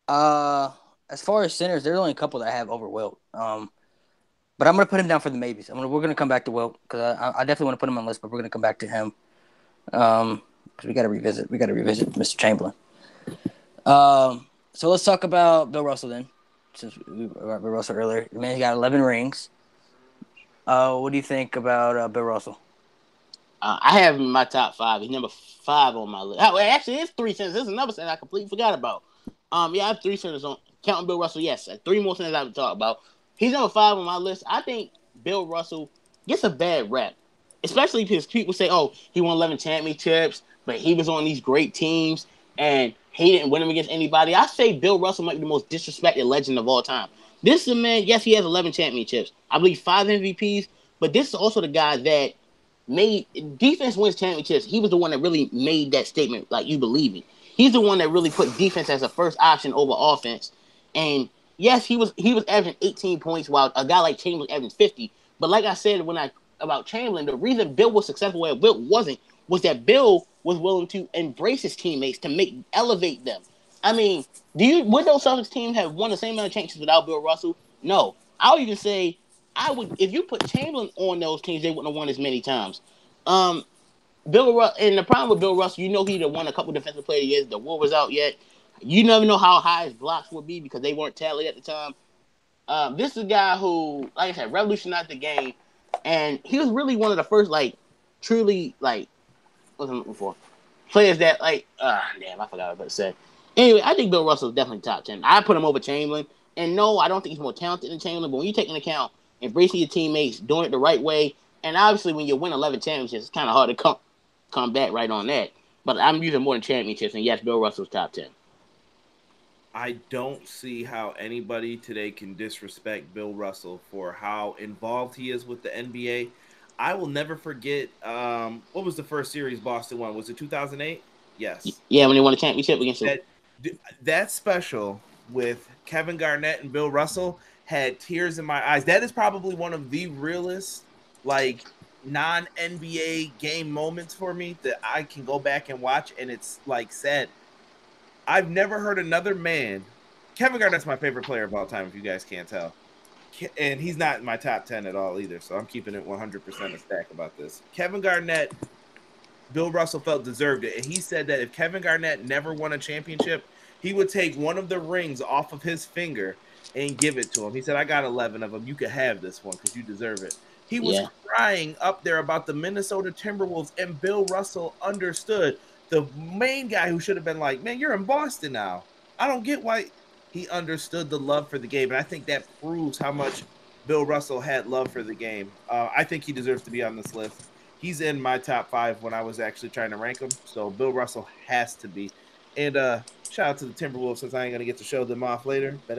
As far as centers, there's only a couple that I have over Wilt. But I'm gonna put him down for the maybes. We're gonna come back to Wilt because I definitely want to put him on the list, but we're gonna come back to him. Because we got to revisit Mr. Chamberlain. So let's talk about Bill Russell then. Since we were Bill Russell earlier, the man, he got 11 rings. What do you think about Bill Russell? I have him in my top 5. He's number 5 on my list. Oh, actually, it's 3 centers. This is another center I completely forgot about. Yeah, I have 3 centers on. Counting Bill Russell, yes. 3 more centers I haven't talked about. He's number 5 on my list. I think Bill Russell gets a bad rep, especially because people say, oh, he won 11 championships, but he was on these great teams, and he didn't win them against anybody. I say Bill Russell might be the most disrespected legend of all time. This is a man, yes, he has 11 championships. I believe 5 MVPs, but this is also the guy that made defense wins championships. He was the one that really made that statement, like you believe it. He's the one that really put defense as a first option over offense. And yes, he was averaging 18 points while a guy like Chamberlain averaging 50. But like I said about Chamberlain, the reason Bill was successful where Wilt wasn't was that Bill was willing to embrace his teammates to elevate them. I mean, would those Celtics teams have won the same amount of championships without Bill Russell? No. I would even say if you put Chamberlain on those teams, they wouldn't have won as many times. Bill Russell, and the problem with Bill Russell, he'd have won a couple defensive player years. The war was out yet. You never know how high his blocks would be because they weren't tallied at the time. This is a guy who, like I said, revolutionized the game, and he was really one of the first, truly, What was I looking for? Players that like, damn, I forgot what I was about to say. Anyway, I think Bill Russell is definitely top 10. I put him over Chamberlain. And no, I don't think he's more talented than Chamberlain, but when you take into account embracing your teammates, doing it the right way, and obviously when you win 11 championships, it's kind of hard to come back right on that. But I'm using more than championships, and yes, Bill Russell's top 10. I don't see how anybody today can disrespect Bill Russell for how involved he is with the NBA. I will never forget, what was the first series Boston won? Was it 2008? Yes. Yeah, when they won the championship against that special with Kevin Garnett and Bill Russell had tears in my eyes. That is probably one of the realest, like, non-NBA game moments for me that I can go back and watch, and it's, like, sad. I've never heard another man. Kevin Garnett's my favorite player of all time, if you guys can't tell. And he's not in my top 10 at all either, so I'm keeping it 100% a stack about this. Kevin Garnett, Bill Russell felt deserved it, and he said that if Kevin Garnett never won a championship, he would take one of the rings off of his finger and give it to him. He said, I got 11 of them. You could have this one because you deserve it. He was crying up there about the Minnesota Timberwolves, and Bill Russell understood. The main guy who should have been like, man, you're in Boston now. I don't get why. He understood the love for the game, and I think that proves how much Bill Russell had love for the game. I think he deserves to be on this list. He's in my top 5 when I was actually trying to rank him, so Bill Russell has to be. And shout out to the Timberwolves, since I ain't going to get to show them off later. But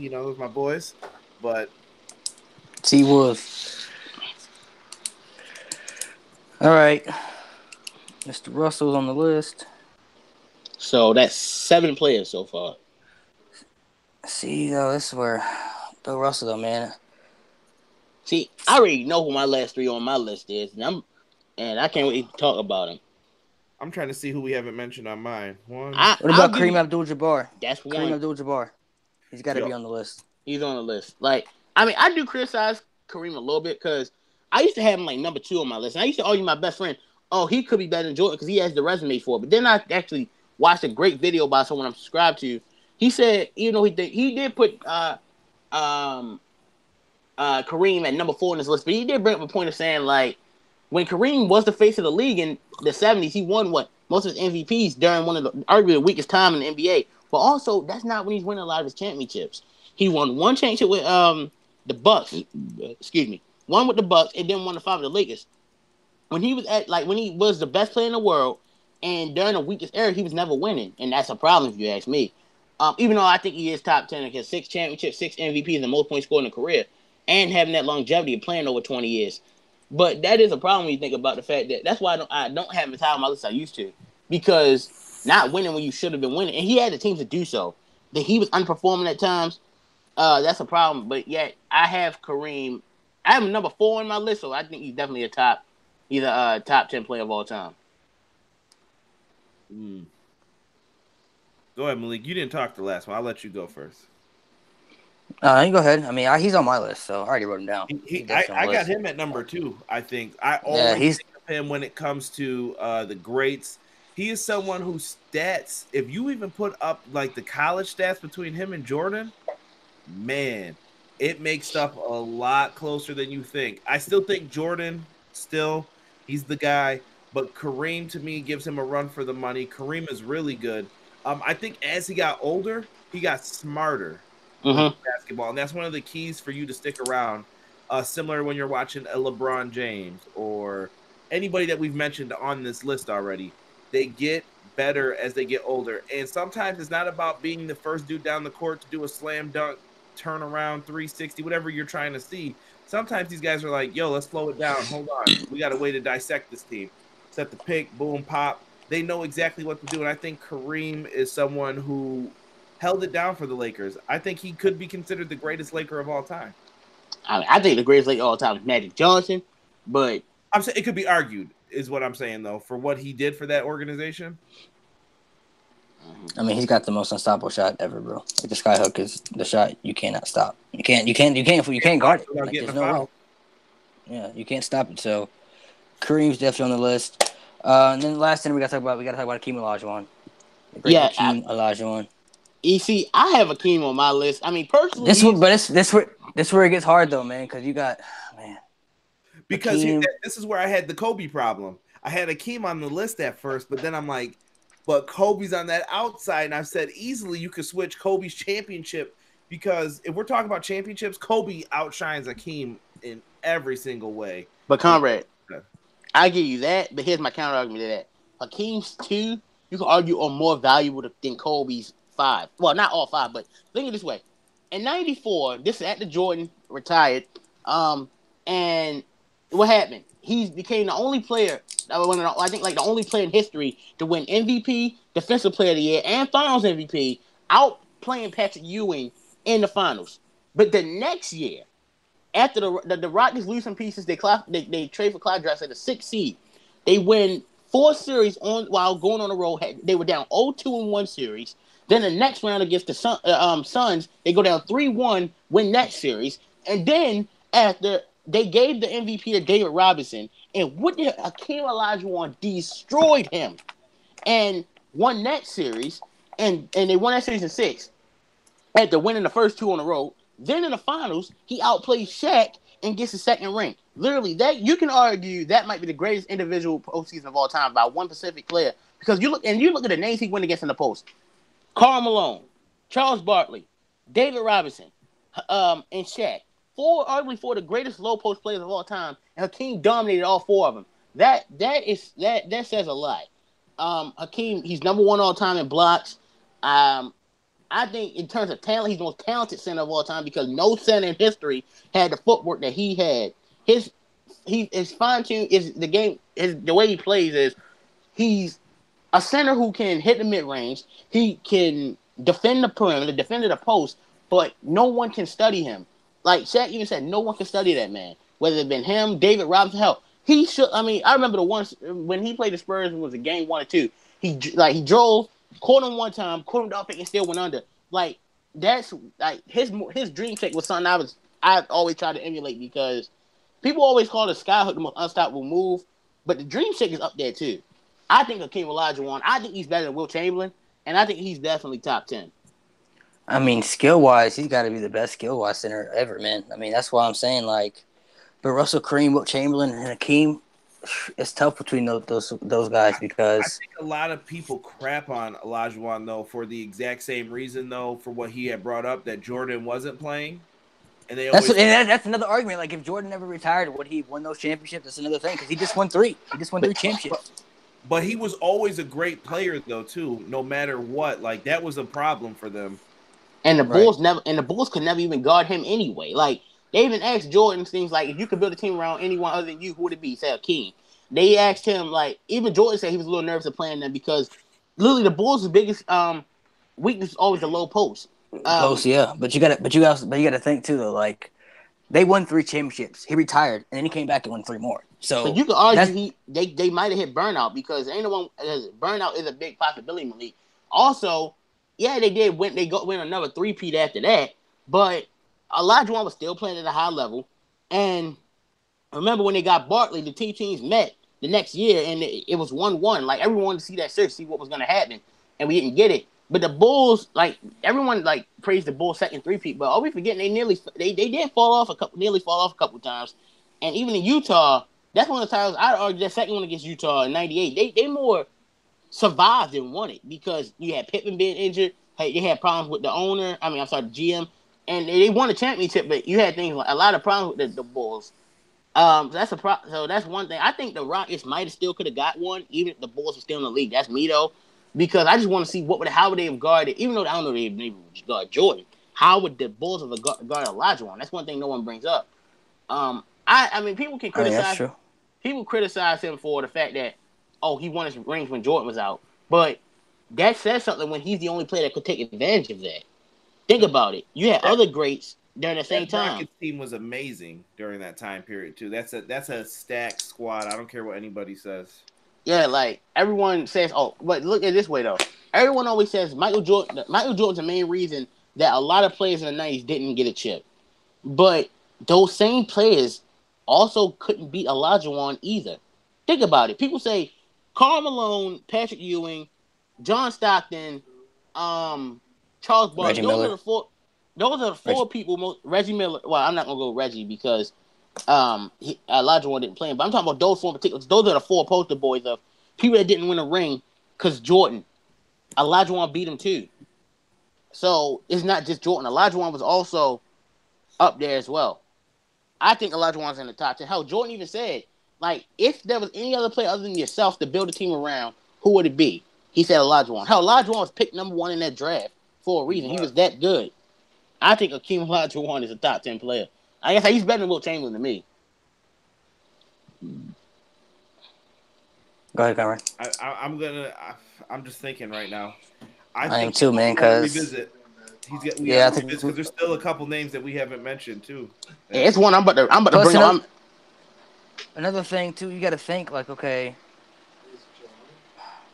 you know, those are my boys. But T-Wolf. All right. Mr. Russell's on the list. So that's 7 players so far. See, though, this is where Bill Russell, though, man. See, I already know who my last 3 on my list is, and I can't wait to talk about him. I'm trying to see who we haven't mentioned on mine. What about Kareem Abdul-Jabbar? That's one. Kareem Abdul-Jabbar. He's got to be on the list. He's on the list. Like, I mean, I do criticize Kareem a little bit because I used to have him like number 2 on my list. And I used to argue with my best friend, oh, he could be better than Jordan because he has the resume for it. But then I actually watched a great video by someone I'm subscribed to. He said, you know, he did put Kareem at number 4 on his list, but he did bring up a point of saying, like, when Kareem was the face of the league in the 70s, he won most of his MVPs during one of the arguably the weakest time in the NBA. But also, that's not when he's winning a lot of his championships. He won 1 championship with the Bucks, one with the Bucks, and then won the 5 with the Lakers. When he was the best player in the world, and during the weakest era, he was never winning, and that's a problem if you ask me. Even though I think he is top 10, he has 6 championships, 6 MVPs, and the most points scored in a career, and having that longevity of playing over 20 years. But that is a problem when you think about the fact that that's why I don't have him as high on my list as I used to, because not winning when you should have been winning, and he had the team to do so. That he was underperforming at times, that's a problem. But yet I have Kareem. I have him number 4 on my list, so I think he's definitely a top 10 player of all time. Go ahead, Malik. You didn't talk the last one. I'll let you go first. You go ahead. I mean, he's on my list, so I already wrote him down. I got him at number 2, I think. I always think of him when it comes to the greats. He is someone whose stats, if you even put up like the college stats between him and Jordan, man, it makes stuff a lot closer than you think. I still think Jordan, he's the guy, but Kareem to me gives him a run for the money. Kareem is really good. I think as he got older, he got smarter with basketball, and that's one of the keys for you to stick around. Similar when you're watching a LeBron James or anybody that we've mentioned on this list already. They get better as they get older, and sometimes it's not about being the first dude down the court to do a slam dunk, turn around, 360, whatever you're trying to see. Sometimes these guys are like, yo, let's slow it down. Hold on. We got a way to dissect this team. Set the pick, boom, pop. They know exactly what to do, and I think Kareem is someone who held it down for the Lakers. I think he could be considered the greatest Laker of all time. I think the greatest Laker of all time is Magic Johnson, but I'm saying it could be argued, is what I'm saying, though, for what he did for that organization. I mean, he's got the most unstoppable shot ever, bro. Like the skyhook is the shot you cannot stop. You can't guard it. Like, there's no way. Yeah, you can't stop it. So Kareem's definitely on the list. And then the last thing we gotta talk about Hakeem Olajuwon. Hakeem Olajuwon. You see, I have Hakeem on my list. I mean, personally, this where it gets hard though, man, because you got Because this is where I had the Kobe problem. I had Hakeem on the list at first, but then I'm like, but Kobe's on that outside, and I've said easily you could switch Kobe's championship because if we're talking about championships, Kobe outshines Hakeem in every single way. But Conrad, I give you that, but here's my counter argument to that. Hakeem's 2, you can argue, are more valuable than Kobe's 5. Well, not all 5, but think of it this way. In 94, this is after Jordan retired, and what happened? He became the only player, I think like the only player in history to win MVP, Defensive Player of the Year, and Finals MVP, outplaying Patrick Ewing in the finals. But the next year, after the Rockets lose some pieces, they trade for Clyde Drexler, the 6th seed. They win 4 series while going on the road. They were down 0-2 in 1 series. Then the next round against the Suns, they go down 3-1, win that series. And then after they gave the MVP to David Robinson, and what did Hakeem Olajuwon destroyed him and won that series, and they won that series in 6 after winning the first 2 on the road. Then in the finals, he outplays Shaq and gets his 2nd ring. Literally, that you can argue that might be the greatest individual postseason of all time by one Pacific player. Because you look at the names he went against in the post: Karl Malone, Charles Barkley, David Robinson, and Shaq. Arguably 4 of the greatest low post players of all time, and Hakeem dominated all 4 of them. That says a lot. Hakeem, he's number 1 all time in blocks. I think in terms of talent, he's the most talented center of all time because no center in history had the footwork that he had. His fine tune is the game. The way he plays is he's a center who can hit the mid range. He can defend the perimeter, defend the post, but no one can study him. Like Shaq even said, no one can study that man. Whether it been him, David Robinson, hell, he should. I mean, I remember the one when he played the Spurs. It was a game 1 or 2. He drove. Caught him one time, caught him the pick and still went under. Like that's like his dream check was something I always tried to emulate because people always call the skyhook the most unstoppable move, but the dream check is up there too. I think Hakeem Olajuwon. I think he's better than Wilt Chamberlain, and I think he's definitely top 10. I mean, skill wise, he's got to be the best skill wise center ever, man. I mean, that's why I'm saying like, but Russell Kareem, Wilt Chamberlain, and Hakeem. It's tough between those guys because I think a lot of people crap on Olajuwon though for the exact same reason though for what he had brought up that Jordan wasn't playing, and that's another argument. Like if Jordan never retired, would he won those championships? That's another thing because he just won 3. He just won 3 championships. But he was always a great player though too, no matter what. Like that was a problem for them. And the Bulls could never even guard him anyway. Like. They even asked Jordan things like, if you could build a team around anyone other than you, who would it be? Say Hakeem. They asked him, like, even Jordan said he was a little nervous of playing them because literally the Bulls' biggest weakness is always the low post. Post, yeah. But you gotta think too though, like they won 3 championships. He retired and then he came back and won 3 more. So you could argue they might have hit burnout because ain't no one burnout is a big possibility in the league. Also, yeah, they did win another 3-peat after that, but Olajuwon was still playing at a high level. And remember when they got Barkley, the 2 teams met the next year, and it was 1-1. Like, everyone wanted to see that series, see what was going to happen. And we didn't get it. But the Bulls, like, everyone, like, praised the Bulls' second 3-peat. But are we forgetting they did nearly fall off a couple times. And even in Utah, that's one of the times I'd argue that second one against Utah in 98. They more survived than won it because you had Pippen being injured. They had problems with the GM. And they won a championship, but you had things like a lot of problems with the Bulls. So that's one thing. I think the Rockets might have still could have got one, even if the Bulls were still in the league. That's me though, because I just want to see how would they have guarded. Even though I don't know they maybe would guard Jordan, how would the Bulls have guarded Olajuwon? That's one thing no one brings up. I mean, people can criticize. People criticize him for the fact that he won his rings when Jordan was out, but that says something when he's the only player that could take advantage of that. Think about it. You had other greats during the same time. Rockets team was amazing during that time period too. That's a stacked squad. I don't care what anybody says. Yeah, like everyone says. But look at it this way though. Everyone always says Michael Jordan's the main reason that a lot of players in the 90s didn't get a chip. But those same players also couldn't beat Olajuwon either. Think about it. People say Karl Malone, Patrick Ewing, John Stockton, Charles Barkley. Those are the 4 people. Reggie Miller. Well, I'm not gonna go Reggie because Olajuwon didn't play him, but I'm talking about those four in particular. Those are the four poster boys of people that didn't win a ring because Jordan. Olajuwon beat him too. So it's not just Jordan. Olajuwon was also up there as well. I think Olajuwon's in the top 10. Hell, Jordan even said, like, if there was any other player other than yourself to build a team around, who would it be? He said Olajuwon. Hell, Olajuwon was picked number 1 in that draft for a reason. He was that good. I think Akeem Olajuwon is a top 10 player. I guess he's better than Wilt Chamberlain to me. Go ahead, Cameron. I'm just thinking right now. I am too, man. Because I think because there's still a couple names that we haven't mentioned too. Yeah, it's one I'm about to bring on. Another thing too, you got to think like, okay,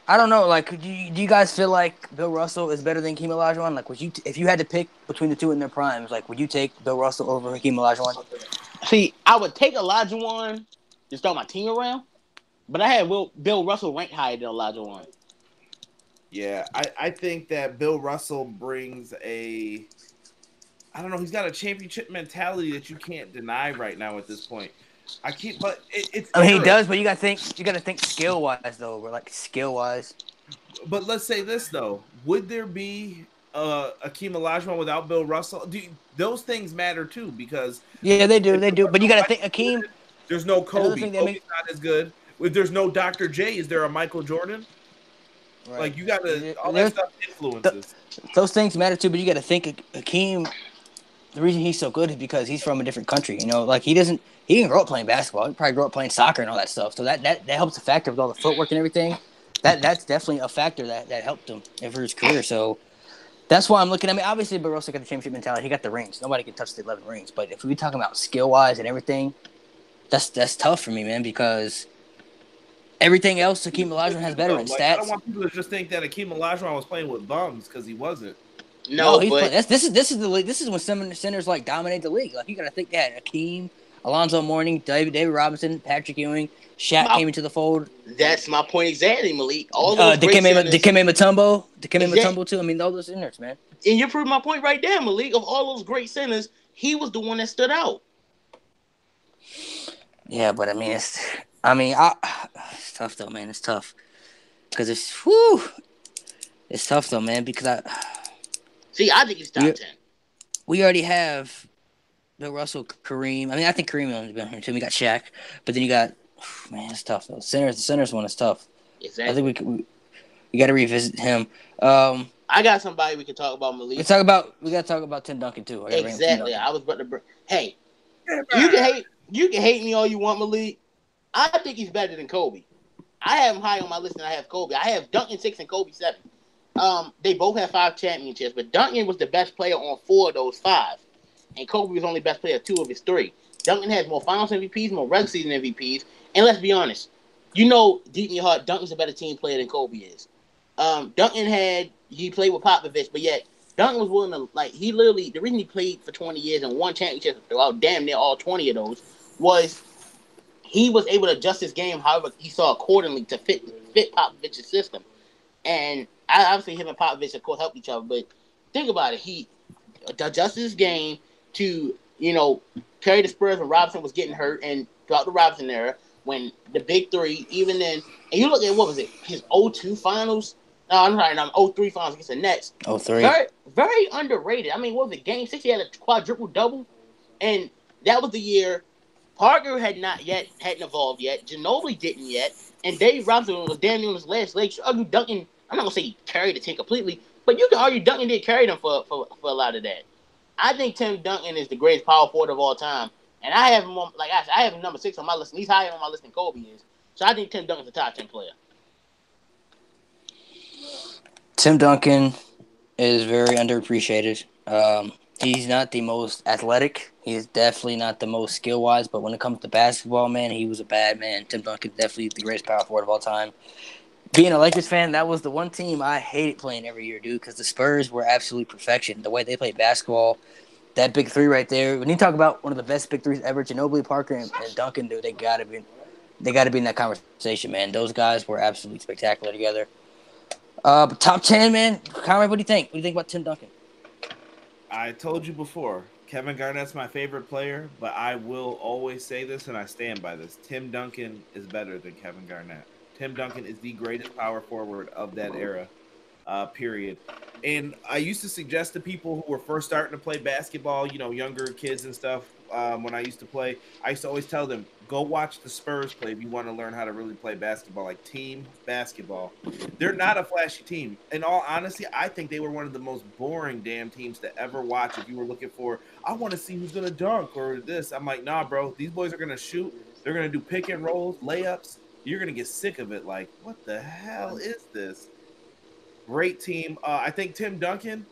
I don't know, like, do you guys feel like Bill Russell is better than Hakeem Olajuwon? Like, would you, if you had to pick between the two in their primes, like, would you take Bill Russell over Hakeem Olajuwon? See, I would take Olajuwon to start my team around, but I had Bill Russell ranked higher than Olajuwon. Yeah, I think that Bill Russell brings I don't know, he's got a championship mentality that you can't deny right now at this point. It's. I mean, he does, but you gotta think skill wise though. We're like skill wise. But let's say this though: would there be Hakeem Olajuwon without Bill Russell? Those things matter too because they do. But you gotta think Hakeem. There's no Kobe. Kobe's not as good. If there's no Dr. J, is there a Michael Jordan? Right. Like you gotta all that stuff influences. Those things matter too, but you gotta think Hakeem. The reason he's so good is because he's from a different country. You know, like he didn't grow up playing basketball. He probably grew up playing soccer and all that stuff. So that helps a factor with all the footwork and everything. That's definitely a factor that helped him for his career. So that's why I'm looking. I mean, obviously, Bill Russell got the championship mentality. He got the rings. Nobody can touch the 11 rings. But if we're talking about skill wise and everything, that's tough for me, man, because everything else Hakeem Olajuwon has better in stats. I don't want people to just think that Hakeem Olajuwon was playing with bums because he wasn't. No, but this is the league. This is when some centers like dominate the league. Like you got to think that Hakeem, Alonzo Mourning, David Robinson, Patrick Ewing, Shaq came into the fold. That's my point exactly, Malik. All those Dikembe Mutombo too. I mean, all those centers, man. And you proved my point right there, Malik. Of all those great centers, he was the one that stood out. Yeah, but I mean, it's tough though, man. It's tough because it's tough though, man. Because I think he's top 10. We already have Bill Russell, Kareem. I mean, I think Kareem has been here too. We got Shaq, but then you got man, it's tough though. The centers one is tough. Exactly. I think we got to revisit him. I got somebody we can talk about, Malik. We got to talk about Tim Duncan too. Exactly. I was about to. Hey, you can hate me all you want, Malik. I think he's better than Kobe. I have him high on my list than I have Kobe. I have Duncan 6 and Kobe 7. They both have 5 championships, but Duncan was the best player on 4 of those 5, and Kobe was only best player 2 of his 3. Duncan has more Finals MVPs, more regular season MVPs, and let's be honest, you know deep in your heart, Duncan's a better team player than Kobe is. Duncan he played with Popovich, but yet Duncan was willing to the reason he played for 20 years and won championships throughout damn near all 20 of those was he was able to adjust his game however he saw accordingly to fit Popovich's system. And obviously him and Popovich, of course, helped each other. But think about it. He adjusted his game to, carry the Spurs when Robinson was getting hurt and throughout the Robinson era when the big 3, even then. And you look at, what was it, his 0-2 finals? No, I'm sorry, 0-3 finals against the Nets. 0-3. Very, very underrated. I mean, what was it, Game 6? He had a quadruple-double. And that was the year Parker hadn't evolved yet. Ginobili didn't yet. And Dave Robinson was damn near on his last leg. So argue Duncan, I'm not going to say he carried the team completely, but you can argue Duncan did carry them for a lot of that. I think Tim Duncan is the greatest power forward of all time. And I have him on, I have him number 6 on my list. And he's higher on my list than Kobe is. So I think Tim Duncan's a top 10 player. Tim Duncan is very underappreciated. He's not the most athletic. He's definitely not the most skill-wise. But when it comes to basketball, man, he was a bad man. Tim Duncan definitely the greatest power forward of all time. Being a Lakers fan, that was the one team I hated playing every year, dude, because the Spurs were absolute perfection. The way they played basketball, that big 3 right there. When you talk about one of the best big 3s ever, Ginobili, Parker, and Duncan, dude, they gotta be in that conversation, man. Those guys were absolutely spectacular together. But top 10, man. Conrad, what do you think? What do you think about Tim Duncan? I told you before, Kevin Garnett's my favorite player, but I will always say this, and I stand by this. Tim Duncan is better than Kevin Garnett. Tim Duncan is the greatest power forward of that era, period. And I used to suggest to people who were first starting to play basketball, younger kids and stuff, when I used to play, I used to always tell them, go watch the Spurs play if you want to learn how to really play basketball, like team basketball. They're not a flashy team. In all honesty, I think they were one of the most boring damn teams to ever watch. If you were looking for, I want to see who's going to dunk or this, I'm like, nah, bro, these boys are going to shoot. They're going to do pick and rolls, layups. You're going to get sick of it. Like, what the hell is this? Great team. I think Tim Duncan,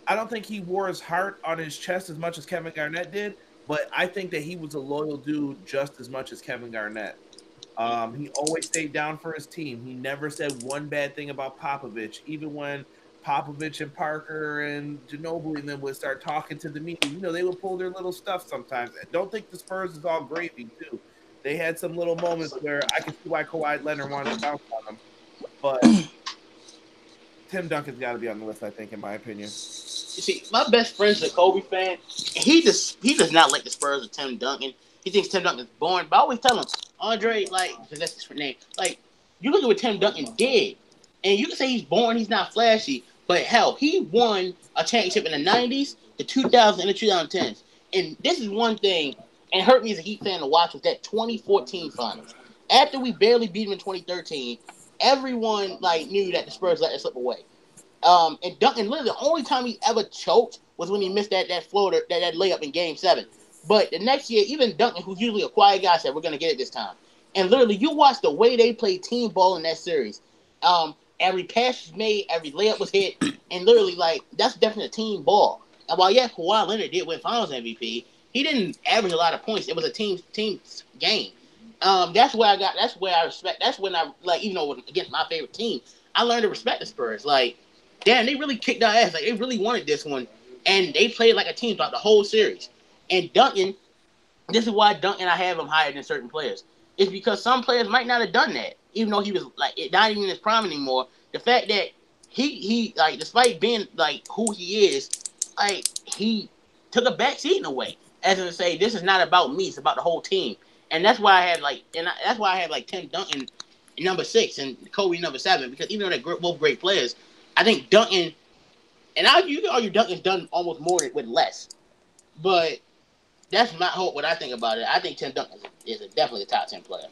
I don't think he wore his heart on his chest as much as Kevin Garnett did, but I think that he was a loyal dude just as much as Kevin Garnett. He always stayed down for his team. He never said one bad thing about Popovich, even when Popovich and Parker and Ginobili and them would start talking to the media. They would pull their little stuff sometimes. I don't think the Spurs is all gravy, too. They had some little moments where I can see why Kawhi Leonard wanted to bounce on them. But Tim Duncan's got to be on the list, I think, in my opinion. You see, my best friend's a Kobe fan. He does not like the Spurs or Tim Duncan. He thinks Tim Duncan's boring. But I always tell him, Andre, because that's his name, you look at what Tim Duncan did, and you can say he's boring, he's not flashy, but hell, he won a championship in the 90s, the 2000s, and the 2010s. And this is one thing, and it hurt me as a Heat fan to watch, was that 2014 finals. After we barely beat them in 2013, everyone knew that the Spurs let it slip away. And Duncan, literally, the only time he ever choked was when he missed that floater, that layup in Game 7. But the next year, even Duncan, who's usually a quiet guy, said, we're going to get it this time. And literally, you watch the way they play team ball in that series. Every pass was made, every layup was hit, and literally, that's definitely a team ball. And while, Kawhi Leonard did win Finals MVP, he didn't average a lot of points. It was a team game. That's where I respect. That's when I, even though it was against my favorite team, I learned to respect the Spurs. Damn, they really kicked our ass. They really wanted this one. And they played like a team throughout the whole series. And Duncan, this is why Duncan, I have him higher than certain players. It's because some players might not have done that. Even though he was, not even in his prime anymore. The fact that he despite being, who he is, he took a back seat in a way. As in to say, this is not about me. It's about the whole team. And that's why I have, Tim Duncan number 6 and Kobe number 7. Because even though they're both great players, I think Duncan, and you can argue Duncan's done almost more with less, but that's what I think about it. I think Tim Duncan is definitely a top 10 player.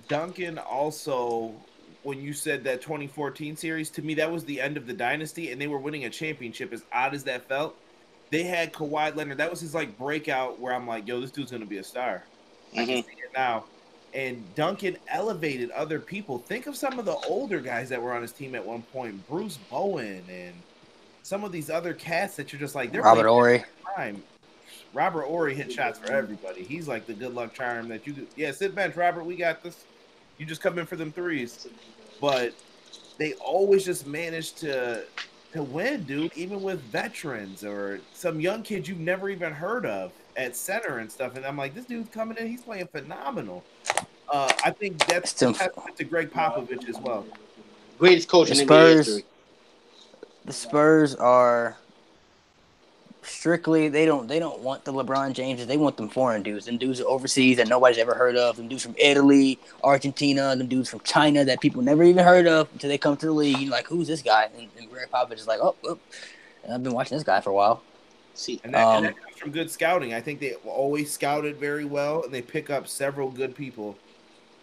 Duncan also, when you said that 2014 series, to me that was the end of the dynasty, and they were winning a championship. As odd as that felt, they had Kawhi Leonard. That was his breakout where I'm like, yo, this dude's gonna be a star. I can see it now. And Duncan elevated other people. Think of some of the older guys that were on his team at one point. Bruce Bowen and some of these other cats that you're just they're Robert Horry. Robert Horry hit shots for everybody. He's the good luck charm that you sit bench, Robert, we got this. You just come in for them threes. But they always just manage to win, dude, even with veterans or some young kids you've never even heard of at center and stuff. And I'm like, this dude's coming in, he's playing phenomenal. I think that's to Greg Popovich as well. Greatest coach in NBA history. The Spurs are strictly they don't want the LeBron Jameses. They want them foreign dudes. Them dudes are overseas that nobody's ever heard of. Them dudes from Italy, Argentina. Them dudes from China that people never even heard of until they come to the league. You're like, who's this guy? And Greg Popovich is like, oh. And I've been watching this guy for a while. And that comes from good scouting. I think they always scouted very well, and they pick up several good people.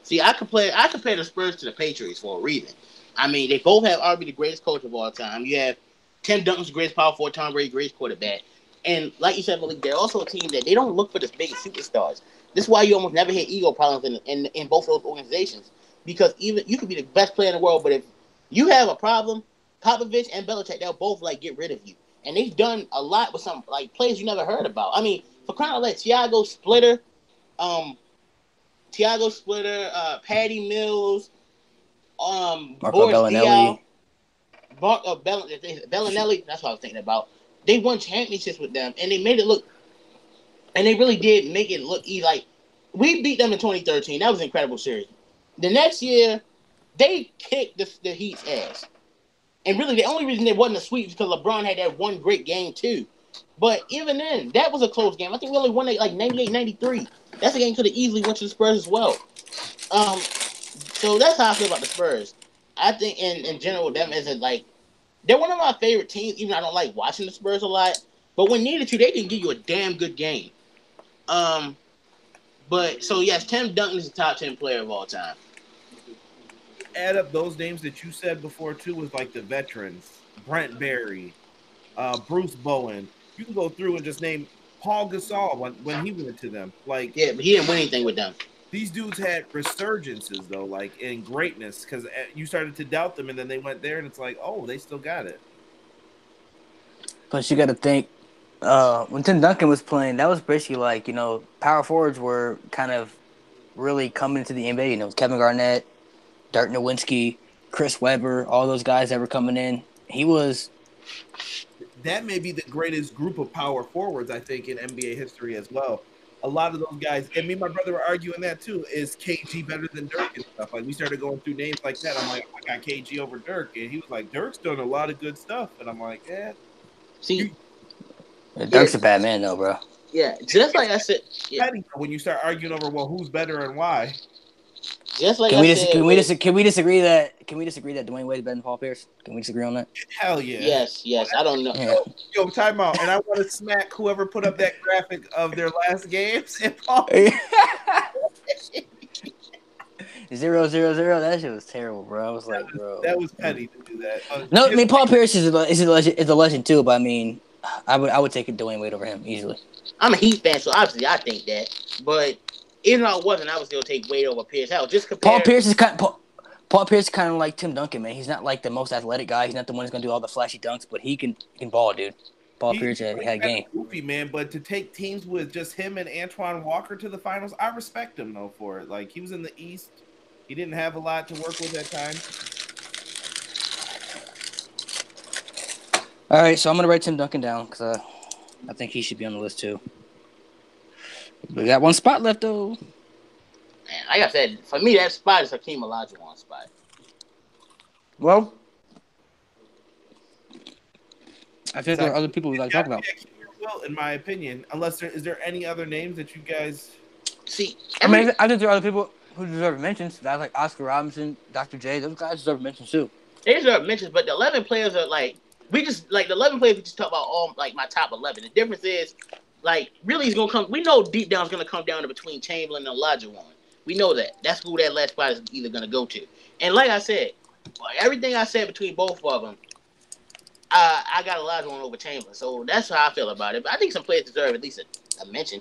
See, I compare the Spurs to the Patriots for a reason. I mean, they both have arguably the greatest coach of all time. You have Tim Duncan's the greatest power forward, Tom Brady, greatest quarterback. And like you said, Malik, they're also a team that they don't look for the biggest superstars. This is why you almost never hear ego problems in both of those organizations. Because even you could be the best player in the world, but if you have a problem, Popovich and Belichick, they'll both get rid of you. And they've done a lot with some players you never heard about. I mean, for crying out loud, Thiago Splitter, Patty Mills, Marco Boris Bellinelli. Bellinelli, that's what I was thinking about. They won championships with them, and they made it look, and they really did make it look easy. We beat them in 2013. That was an incredible series. The next year, they kicked the Heat's ass. And really, the only reason they wasn't a sweep is because LeBron had that one great game, too. But even then, that was a close game. I think we only won it like 98-93. That's a game could have easily went to the Spurs as well. So that's how I feel about the Spurs. I think in general, them is like they're one of my favorite teams. Even though I don't like watching the Spurs a lot, but when needed to, they can give you a damn good game. But so yes, Tim Duncan is the top 10 player of all time. Add up those names that you said before too, was like the veterans, Brent Barry, Bruce Bowen. You can go through and just name Paul Gasol when he went to them. Like, yeah, but he didn't win anything with them. These dudes had resurgences though, like in greatness, because you started to doubt them, and then they went there, and it's like, oh, they still got it. Plus, you got to think when Tim Duncan was playing, that was basically like power forwards were kind of really coming into the NBA. It was Kevin Garnett, Dirk Nowitzki, Chris Webber, all those guys that were coming in. That may be the greatest group of power forwards, I think, in NBA history as well. A lot of those guys, and me and my brother were arguing that too, is KG better than Dirk and stuff? Like, we started going through names like that. I'm like, I got KG over Dirk. And he was like, Dirk's done a lot of good stuff. And I'm like, yeah. See, Dirk's a bad man, though, bro. Yeah, just like I said. Yeah. When you start arguing over, well, who's better and why? Just like can we disagree that Dwayne Wade is better than Paul Pierce? Can we disagree on that? Hell yeah. Yes. I don't know. Yeah. Yo, time out. And I want to smack whoever put up that graphic of their last games and Paul. 0-0-0. That shit was terrible, bro. I was like, bro, that was petty to do that. No, I mean Paul Pierce is a legend too, but I mean, I would take Dwayne Wade over him easily. I'm a Heat fan, so obviously I think that. But even though I wasn't, I would still take Wade over Pierce. Hell, just compare. Paul Pierce is kind of like Tim Duncan, man. He's not like the most athletic guy. He's not the one who's gonna do all the flashy dunks, but he can ball, dude. Paul Pierce had a game. Goofy, man, but to take teams with just him and Antoine Walker to the finals, I respect him though for it. Like, he was in the East. He didn't have a lot to work with at times. All right, so I'm gonna write Tim Duncan down because I think he should be on the list too. We got one spot left though. Man, like I said, for me that spot is Hakeem Olajuwon spot. Well, I think there are other people we like to talk about. Well, in my opinion, unless is there any other names that you guys see? I think there are other people who deserve mentions. Guys like Oscar Robinson, Dr. J, those guys deserve mentions too. They deserve mentions, but the 11 players are like the 11 players we just talk about all like my top 11. The difference is like really it's gonna come. We know deep down it's gonna come down to between Chamberlain and Olajuwon. We know that. That's who that last spot is either gonna go to. And like I said, everything I said between both of them, I got Olajuwon over Chamberlain. So that's how I feel about it. But I think some players deserve at least a mention.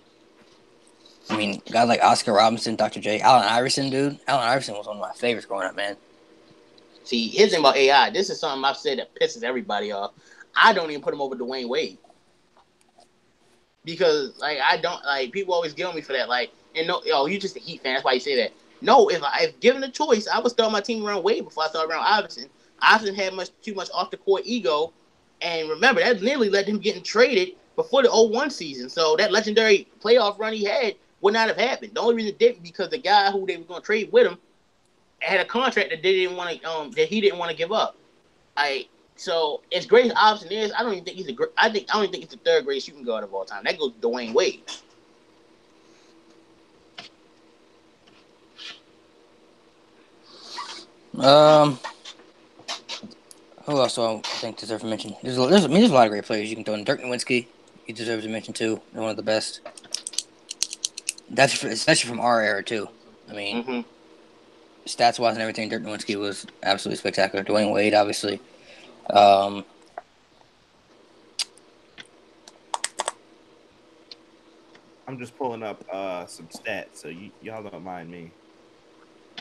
I mean, guys like Oscar Robinson, Dr. J, Allen Iverson, dude. Allen Iverson was one of my favorites growing up, man. See, here's the thing about AI. This is something I've said that pisses everybody off. I don't even put him over Dwayne Wade. Because, like, I don't, like, people always get on me for that. Like, and no, you just a Heat fan. That's why you say that. No, if given a choice, I would start my team around Wade before I started around Iverson. Iverson had too much off-the-court ego. And remember, that nearly led him getting traded before the 0-1 season. So that legendary playoff run he had would not have happened. The only reason it didn't because the guy who they were going to trade with him had a contract that they didn't want to that he didn't want to give up. So as great as Iverson is, I don't even think he's I don't even think he's the third greatest shooting guard of all time. That goes to Dwayne Wade. Who else do I think deserves a mention? There's a lot of great players you can throw in. Dirk Nowitzki, he deserves a mention too. He's one of the best. That's especially from our era too. I mean, stats wise and everything, Dirk Nowitzki was absolutely spectacular. Dwayne Wade, obviously. I'm just pulling up some stats, so y'all don't mind me.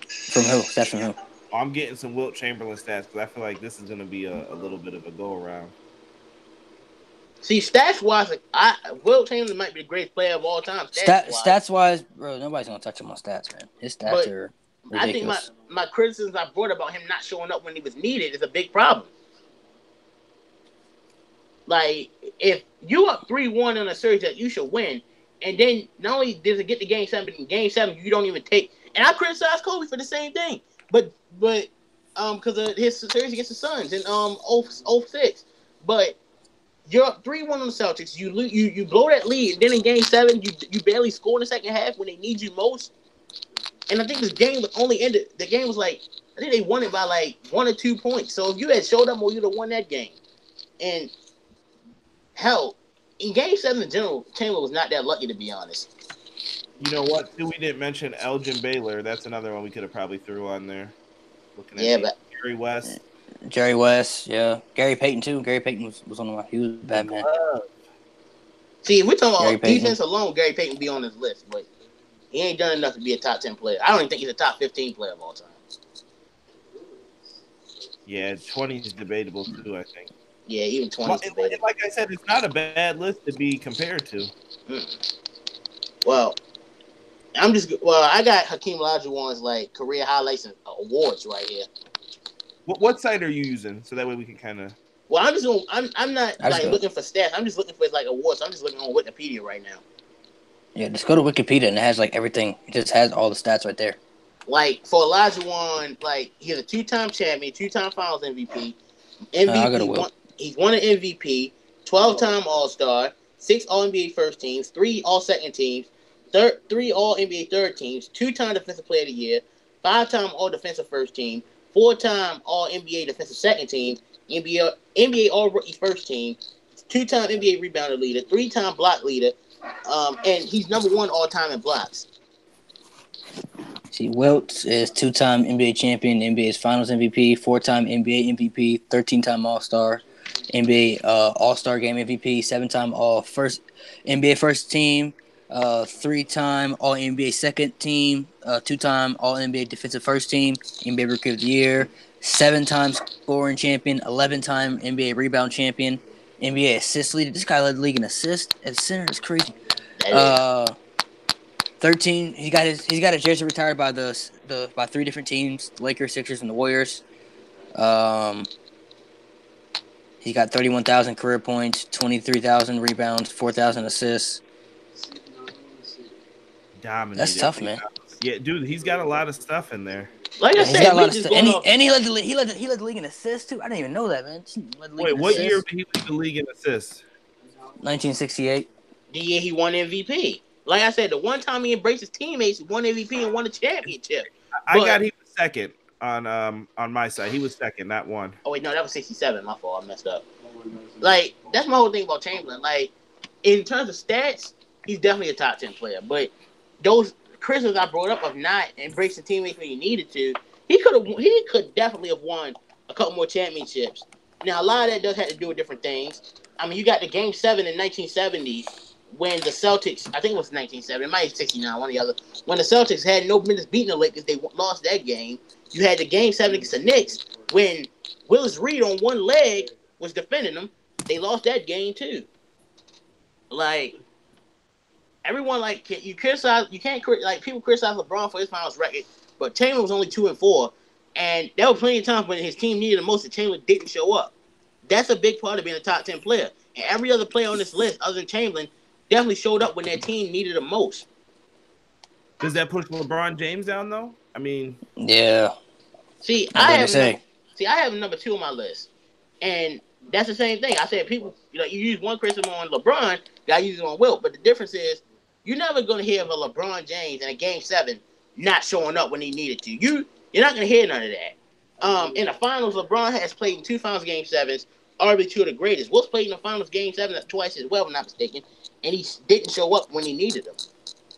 From who? Stats from who? I'm getting some Wilt Chamberlain stats because I feel like this is going to be a little bit of a go-around. See, stats-wise, Wilt Chamberlain might be the greatest player of all time. Stats-wise, bro, nobody's going to touch him on stats, man. His stats are ridiculous. I think my criticisms I brought about him not showing up when he was needed is a big problem. Like, if you up 3-1 in a series that you should win, and then not only does it get to Game 7, but in Game 7 you don't even take... And I criticize Kobe for the same thing. But because of his series against the Suns in 06. But You're up 3-1 on the Celtics. You blow that lead. And then in Game 7, you barely score in the second half when they need you most. And I think this game was only ended. The game was like, I think they won it by like 1 or 2 points. So if you had showed up more, you'd have won that game. And hell, in Game 7 in general, Chamberlain was not that lucky, to be honest. You know what? Too, we didn't mention Elgin Baylor. That's another one we could have probably threw on there. Looking at but Jerry West. Jerry West, yeah. Gary Payton, too. Gary Payton was on the line. He was a bad man. See, if we're talking Gary about Payton. defense alone, Gary Payton would be on this list. But he ain't done enough to be a top 10 player. I don't even think he's a top 15 player of all time. Yeah, 20 is debatable, too, I think. Yeah, even 20 is debatable. Like I said, it's not a bad list to be compared to. Well, I got Hakeem Olajuwon's like career highlights and awards right here. What site are you using so that way we can kind of? Well, I'm not like looking for stats. I'm just looking for like awards. I'm just looking on Wikipedia right now. Yeah, just go to Wikipedia and it has like everything. It just has all the stats right there. Like for Olajuwon, like he's a 2-time champion, 2-time Finals MVP. He's won an MVP, 12-time All-Star, 6 All-NBA first teams, 3 All-Second teams, 3 All-NBA third teams, 2-time Defensive Player of the Year, 5-time All-Defensive first team, 4-time All-NBA Defensive second team, NBA All-Rookie first team, 2-time NBA rebounder leader, 3-time block leader, and he's number 1 all-time in blocks. See, Wilt is 2-time NBA champion, NBA's Finals MVP, 4-time NBA MVP, 13-time All-Star, NBA All-Star Game MVP, 7-time NBA first team, 3-time All-NBA second team, 2-time All-NBA defensive first team, NBA Rookie of the Year, 7-time scoring champion, 11-time NBA rebound champion, NBA assist leader. This guy led the league in assists at center. It's crazy. 13. He got his jersey retired by by 3 different teams: the Lakers, Sixers, and the Warriors. He got 31,000 career points, 23,000 rebounds, 4,000 assists. Dominated. That's tough, man. Yeah, dude, he's got a lot of stuff in there. Like I said, he's got a lot of stuff. And he led the league in assists too. I didn't even know that, man. Wait, what year did he lead the league in assists? 1968. The year he won MVP. Like I said, the one time he embraced his teammates, he won MVP and won a championship. I got he was second on my side. He was second, not 1. Oh wait, no, that was 67. My fault. I messed up. Like that's my whole thing about Chamberlain. Like in terms of stats, he's definitely a top 10 player. But those criticisms I brought up of not embracing teammates when he needed to, he could definitely have won a couple more championships. Now a lot of that does have to do with different things. I mean, you got the Game 7 in 1970 when the Celtics, I think it was 1970, it might be 69, one or the other. When the Celtics had no business beating the Lakers, they lost that game. You had the Game 7 against the Knicks when Willis Reed on one leg was defending them. They lost that game too. Like everyone, like you can't like people criticize LeBron for his finals record, but Chamberlain was only 2-4, and there were plenty of times when his team needed the most, and Chamberlain didn't show up. That's a big part of being a top 10 player. And every other player on this list, other than Chamberlain, definitely showed up when their team needed the most. Does that push LeBron James down though? I mean, yeah. See, I have number 2 on my list, and that's the same thing. I said people, you use one criticism on LeBron, got to use it on Wilt, but the difference is you're never going to hear of a LeBron James in a Game 7 not showing up when he needed to. You're not going to hear none of that. In the finals, LeBron has played in 2 finals Game 7s, arguably 2 of the greatest. Wilt's played in the finals Game 7 twice as well, if I'm not mistaken, and he didn't show up when he needed them.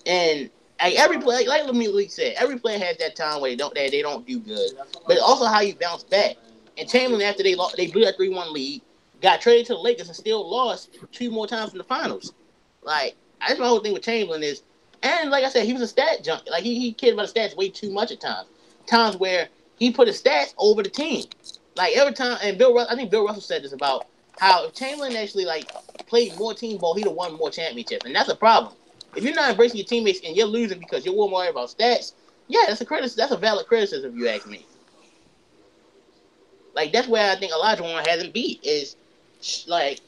And every player, like Lee said, every player has that time where they don't do good, but also how you bounce back. And Chamberlain, after they blew that 3-1 lead, got traded to the Lakers and still lost 2 more times in the finals. Like that's my whole thing with Chamberlain is, and like I said, he was a stat junkie. Like he cared about the stats way too much at times. Times where he put his stats over the team. Like every time, and I think Bill Russell said this about how if Chamberlain actually like played more team ball, he'd have won more championships, and that's a problem. If you're not embracing your teammates and you're losing because you're more worried about stats, yeah, that's a valid criticism if you ask me. Like that's where I think Olajuwon hasn't beat is like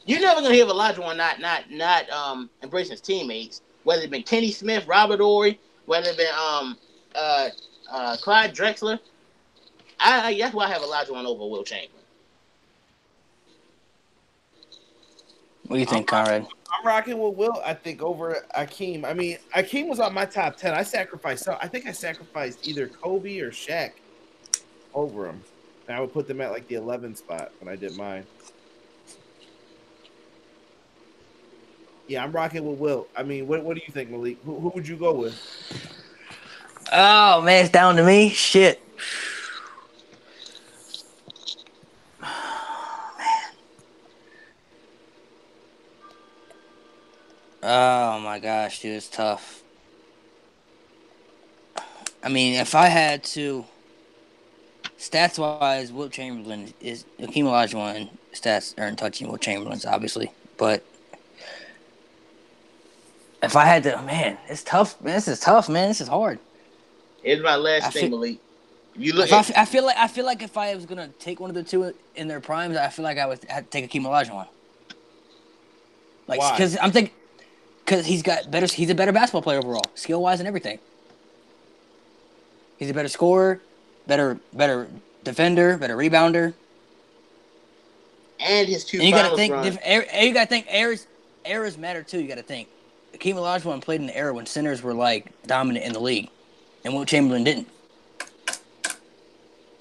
you're never gonna hear of Olajuwon not embracing his teammates, whether it's been Kenny Smith, Robert Horry, whether it's been Clyde Drexler. That's why I have Olajuwon over Wilt Chamberlain. What do you think, Conrad? I'm rocking with Wilt, I think, over Akeem. I mean, Akeem was on my top 10. I think I sacrificed either Kobe or Shaq over him. And I would put them at like the 11th spot when I did mine. Yeah, I'm rocking with Wilt. I mean, what do you think, Malik? Who would you go with? Oh man, it's down to me. Shit. Oh my gosh, dude, it's tough. I mean, if I had to, stats wise, Wilt Chamberlain is Hakeem Olajuwon. Stats aren't touching Wilt Chamberlain's, obviously, but if I had to, man, it's tough. Man, this is tough, man. This is hard. Here's my last thing, Malik. If you look, I feel like if I was gonna take one of the two in their primes, I feel like I would have to take Hakeem Olajuwon. Like, because I'm thinking, because he's a better basketball player overall, skill wise and everything. He's a better scorer, better defender, better rebounder. And his two and you finals you gotta think eras matter too. You gotta think Hakeem Olajuwon played in an era when centers were like dominant in the league, and Wilt Chamberlain didn't.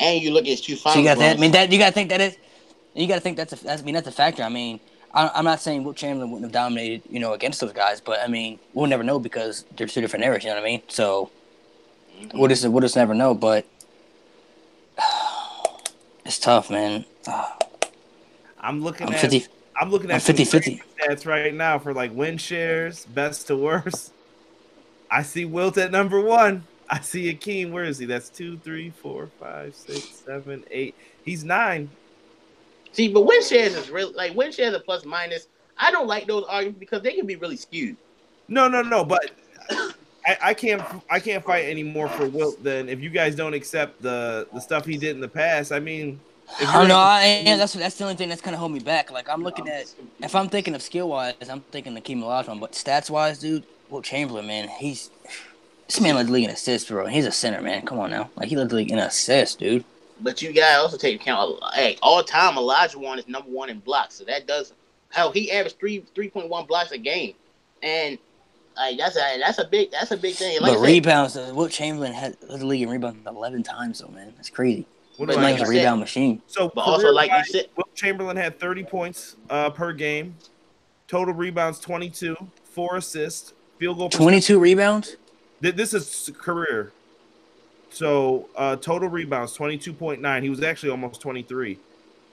And you look at his two finals. So you got that. I mean, that you gotta think that is. You gotta think that's a factor. I mean, I'm not saying Wilt Chamberlain wouldn't have dominated, against those guys, but I mean, we'll never know because they're two different eras. You know what I mean? So we'll just never know. But it's tough, man. I'm looking at 50-50 stats right now for like win shares, best to worst. I see Wilt at number 1. I see Akeem. Where is he? That's 2, 3, 4, 5, 6, 7, 8. He's 9. See, but win shares is real. Like win shares are plus minus. I don't like those arguments because they can be really skewed. No. But I can't fight anymore for Wilt than if you guys don't accept the stuff he did in the past. I mean, I don't know. That's the only thing that's kind of holding me back. Like I'm looking at, if I'm thinking of skill wise, I'm thinking Hakeem Olajuwon. But stats wise, dude, Wilt Chamberlain, man, this man led the league in assists, bro. He's a center, man. Come on now, like he led the league in assists, dude. But you gotta also take account. Hey, all time Olajuwon is number 1 in blocks, so that does. Hell, he averaged 3.1 blocks a game, and like that's a big thing. Like but rebounds, Wilt Chamberlain led the league in rebounds 11 times, though, man. That's crazy. But like a rebound machine. So, but also like you said, Wilt Chamberlain had 30 points per game, total rebounds 22, 4 assists, field goal. 22 rebounds. This is career. So total rebounds 22.9. He was actually almost 23.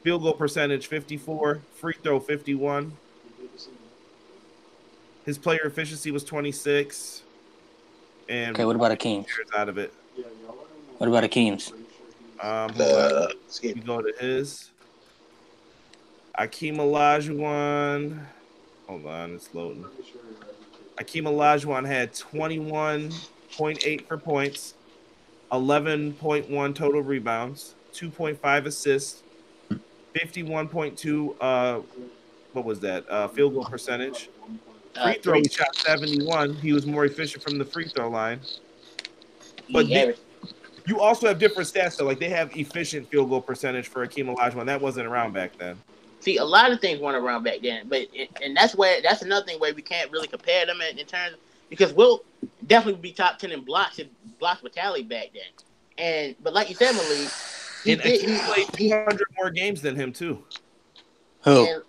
Field goal percentage 54. Free throw 51. His player efficiency was 26. And okay, what about Akeem? Out of it. What about Akeem's? We go to his. Hakeem Olajuwon. Hold on, it's loading. Hakeem Olajuwon had 21.8 for points, 11.1 total rebounds, 2.5 assists, 51.2 what was that? Field goal percentage. Free throw, he shot 71. He was more efficient from the free throw line. But you also have different stats, though. Like, they have efficient field goal percentage for Hakeem Olajuwon. That wasn't around back then. See, a lot of things weren't around back then. And that's another thing where we can't really compare them in terms of, because Wilt definitely would be top 10 in blocks per tally back then. But like you said, Malik, he played 200 more games than him, too. Who?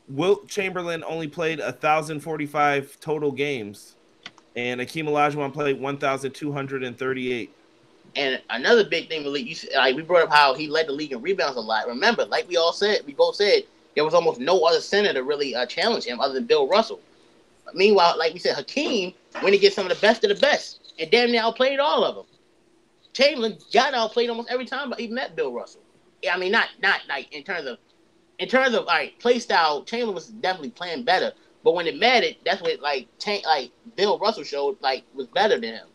Wilt Chamberlain only played 1,045 total games, and Hakeem Olajuwon played 1,238. And another big thing, Malik, we brought up how he led the league in rebounds a lot. Remember, like we both said, there was almost no other center to really challenge him other than Bill Russell. But meanwhile, like we said, Hakeem went to get some of the best, and damn near outplayed all of them. Chamberlain got outplayed almost every time, but he met Bill Russell. Yeah, I mean, not like in terms of play style, Chamberlain was definitely playing better. But when it mattered, that's what Bill Russell showed was better than him.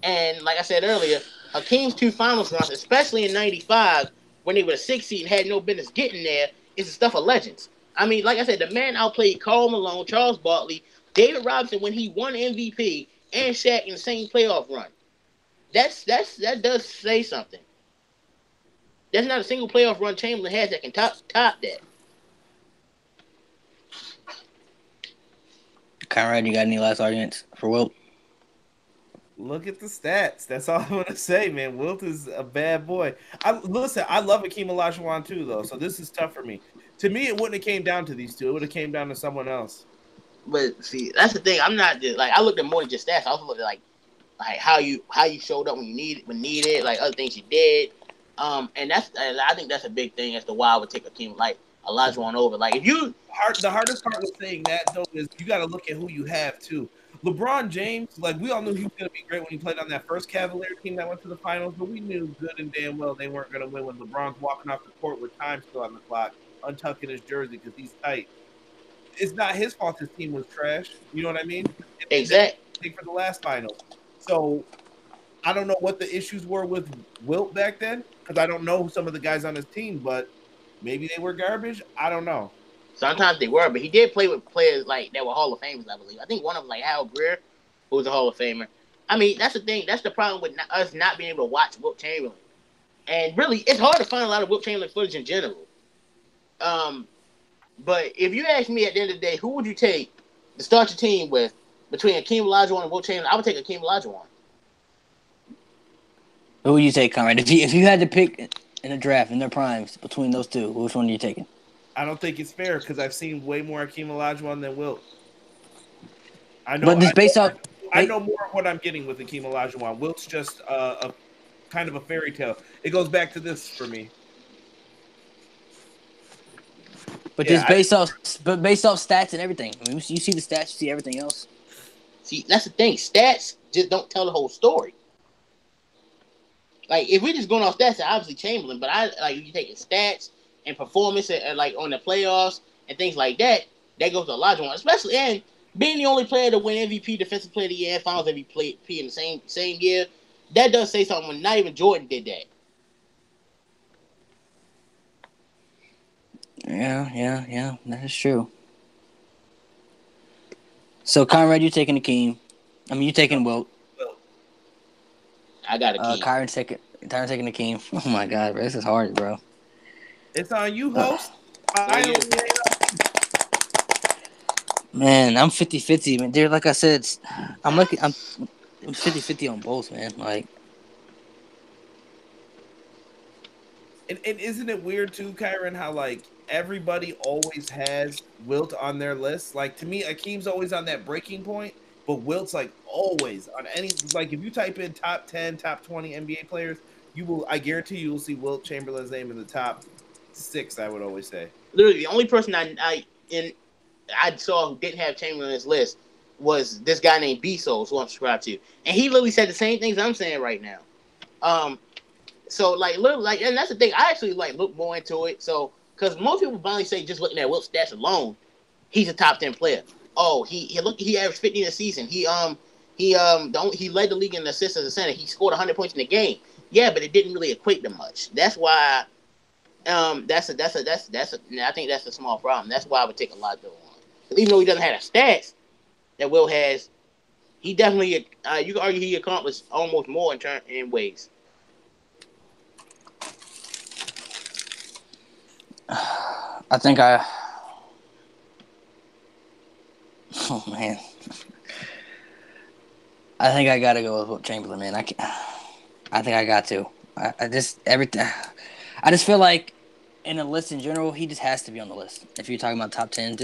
And like I said earlier, Hakeem's 2 finals runs, especially in '95, when they were a 6 seed and had no business getting there, is the stuff of legends. I mean, like I said, the man outplayed Karl Malone, Charles Barkley, David Robinson when he won MVP, and Shaq in the same playoff run. That does say something. There's not a single playoff run Chamberlain has that can top that. Conrad, you got any last arguments for Wilt? Look at the stats. That's all I'm gonna say, man. Wilt is a bad boy. I love Akeem Olajuwon too, though. So this is tough for me. To me, it wouldn't have came down to these two. It would have came down to someone else. But see, that's the thing. I'm not just like I looked at more than just stats. I also looked at like how you showed up when you needed, like other things you did. And I think that's a big thing as to why I would take a team like Olajuwon over. Like if you the hardest part with saying that though is you got to look at who you have too. LeBron James, like we all knew he was going to be great when he played on that first Cavalier team that went to the finals, but we knew good and damn well they weren't going to win when LeBron's walking off the court with time still on the clock, untucking his jersey because he's tight. It's not his fault his team was trash. You know what I mean? Exactly. For the last final. So I don't know what the issues were with Wilt back then because I don't know some of the guys on his team, but maybe they were garbage. I don't know. Sometimes they were, but he did play with players like that were Hall of Famers, I believe. I think one of them, like Hal Greer, who was a Hall of Famer. I mean, that's the thing. That's the problem with us not being able to watch Wilt Chamberlain. And really, it's hard to find a lot of Wilt Chamberlain footage in general. But if you ask me at the end of the day, who would you take to start your team with between Akeem Olajuwon and Wilt Chamberlain? I would take Akeem Olajuwon. Who would you take, Conrad? If you had to pick in a draft in their primes between those two, which one are you taking? I don't think it's fair because I've seen way more Akeem Olajuwon than Wilt. I know more of what I'm getting with Akeem Olajuwon. Wilt's just a kind of a fairy tale. It goes back to this for me. But just based off stats and everything. I mean, you see the stats, you see everything else. See, that's the thing. Stats just don't tell the whole story. Like if we're just going off stats, obviously Chamberlain. But you taking stats and performance and like on the playoffs and things like that. That goes to Olajuwon, especially and being the only player to win MVP, Defensive Player of the Year, and Finals MVP in the same year. That does say something when not even Jordan did that. Yeah. That is true. So, Conrad, you taking Akeem. I mean, you taking Wilt. I got Akeem. Kyron's taking Akeem. Oh, my God, bro. This is hard, bro. It's on you, host. Man, I'm 50-50, man. Dude, like I said, I'm 50-50 on both, man. Like, and isn't it weird too, Kyron, how like everybody always has Wilt on their list? Like to me, Akeem's always on that breaking point, but Wilt's like always on any like if you type in top 10, top 20 NBA players, I guarantee you will see Wilt Chamberlain's name in the top 6, I would always say. Literally, the only person I saw who didn't have Chamberlain on his list was this guy named Bezos, who I'm subscribed to, and he literally said the same things I'm saying right now. So and that's the thing. I actually look more into it. So because most people finally say just looking at Wilt's stats alone, he's a top 10 player. Oh, he averaged 50 in a season. He led the league in assists as a center. He scored 100 points in the game. Yeah, but it didn't really equate to much. That's why. I think that's a small problem. That's why I would take Olajuwon. Even though he doesn't have the stats that Wilt has, he definitely you can argue he accomplished almost more in ways. Oh man, I think I gotta go with Wilt Chamberlain, man. I think I got to. I just feel like in a list in general, he just has to be on the list. If you're talking about top 10, I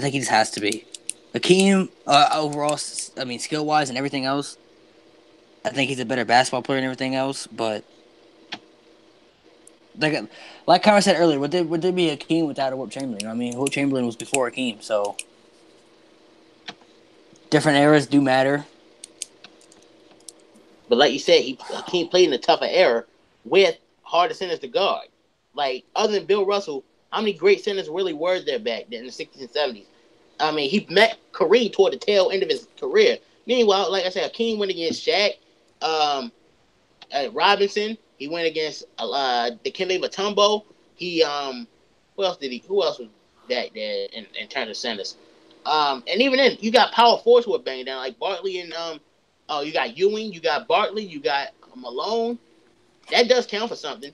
think he just has to be. Akeem, overall, I mean, skill wise and everything else, I think he's a better basketball player and everything else, but. Like Kyron said earlier, would there be Akeem without a Wilt Chamberlain? You know what I mean, Wilt Chamberlain was before Akeem, so different eras do matter. But like you said, Akeem played in a tougher era with harder centers to guard. Like other than Bill Russell, how many great centers really were there back then in the 60s and 70s? I mean, he met Kareem toward the tail end of his career. Meanwhile, like I said, Akeem went against Shaq, Robinson. He went against Dikembe Mutombo. Who else was that there in terms of centers? And even then, you got power forwards who are banging down, like Bartley and you got Ewing, you got Bartley, you got Malone. That does count for something.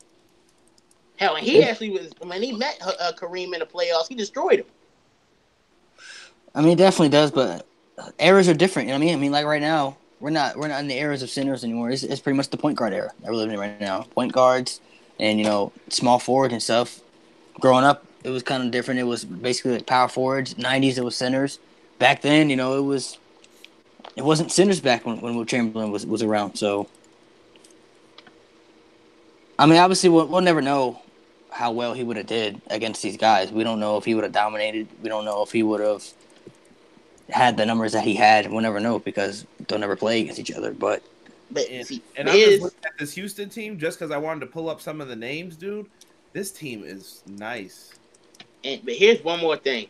Hell, and he actually was when he met Kareem in the playoffs, he destroyed him. I mean, it definitely does, but eras are different. You know what I mean? I mean, like right now, we're not in the eras of centers anymore. It's pretty much the point guard era that we're living in right now. Point guards and small forwards and stuff. Growing up, it was kind of different. It was basically like power forwards. '90s, it was centers. Back then, it wasn't centers back when Will Chamberlain was around. So, I mean, obviously, we'll never know how well he would have did against these guys. We don't know if he would have dominated. We don't know if he would have had the numbers that he had. We'll never know because they'll never play against each other. But I'm just looking at this Houston team just because I wanted to pull up some of the names, dude. This team is nice. But here's one more thing.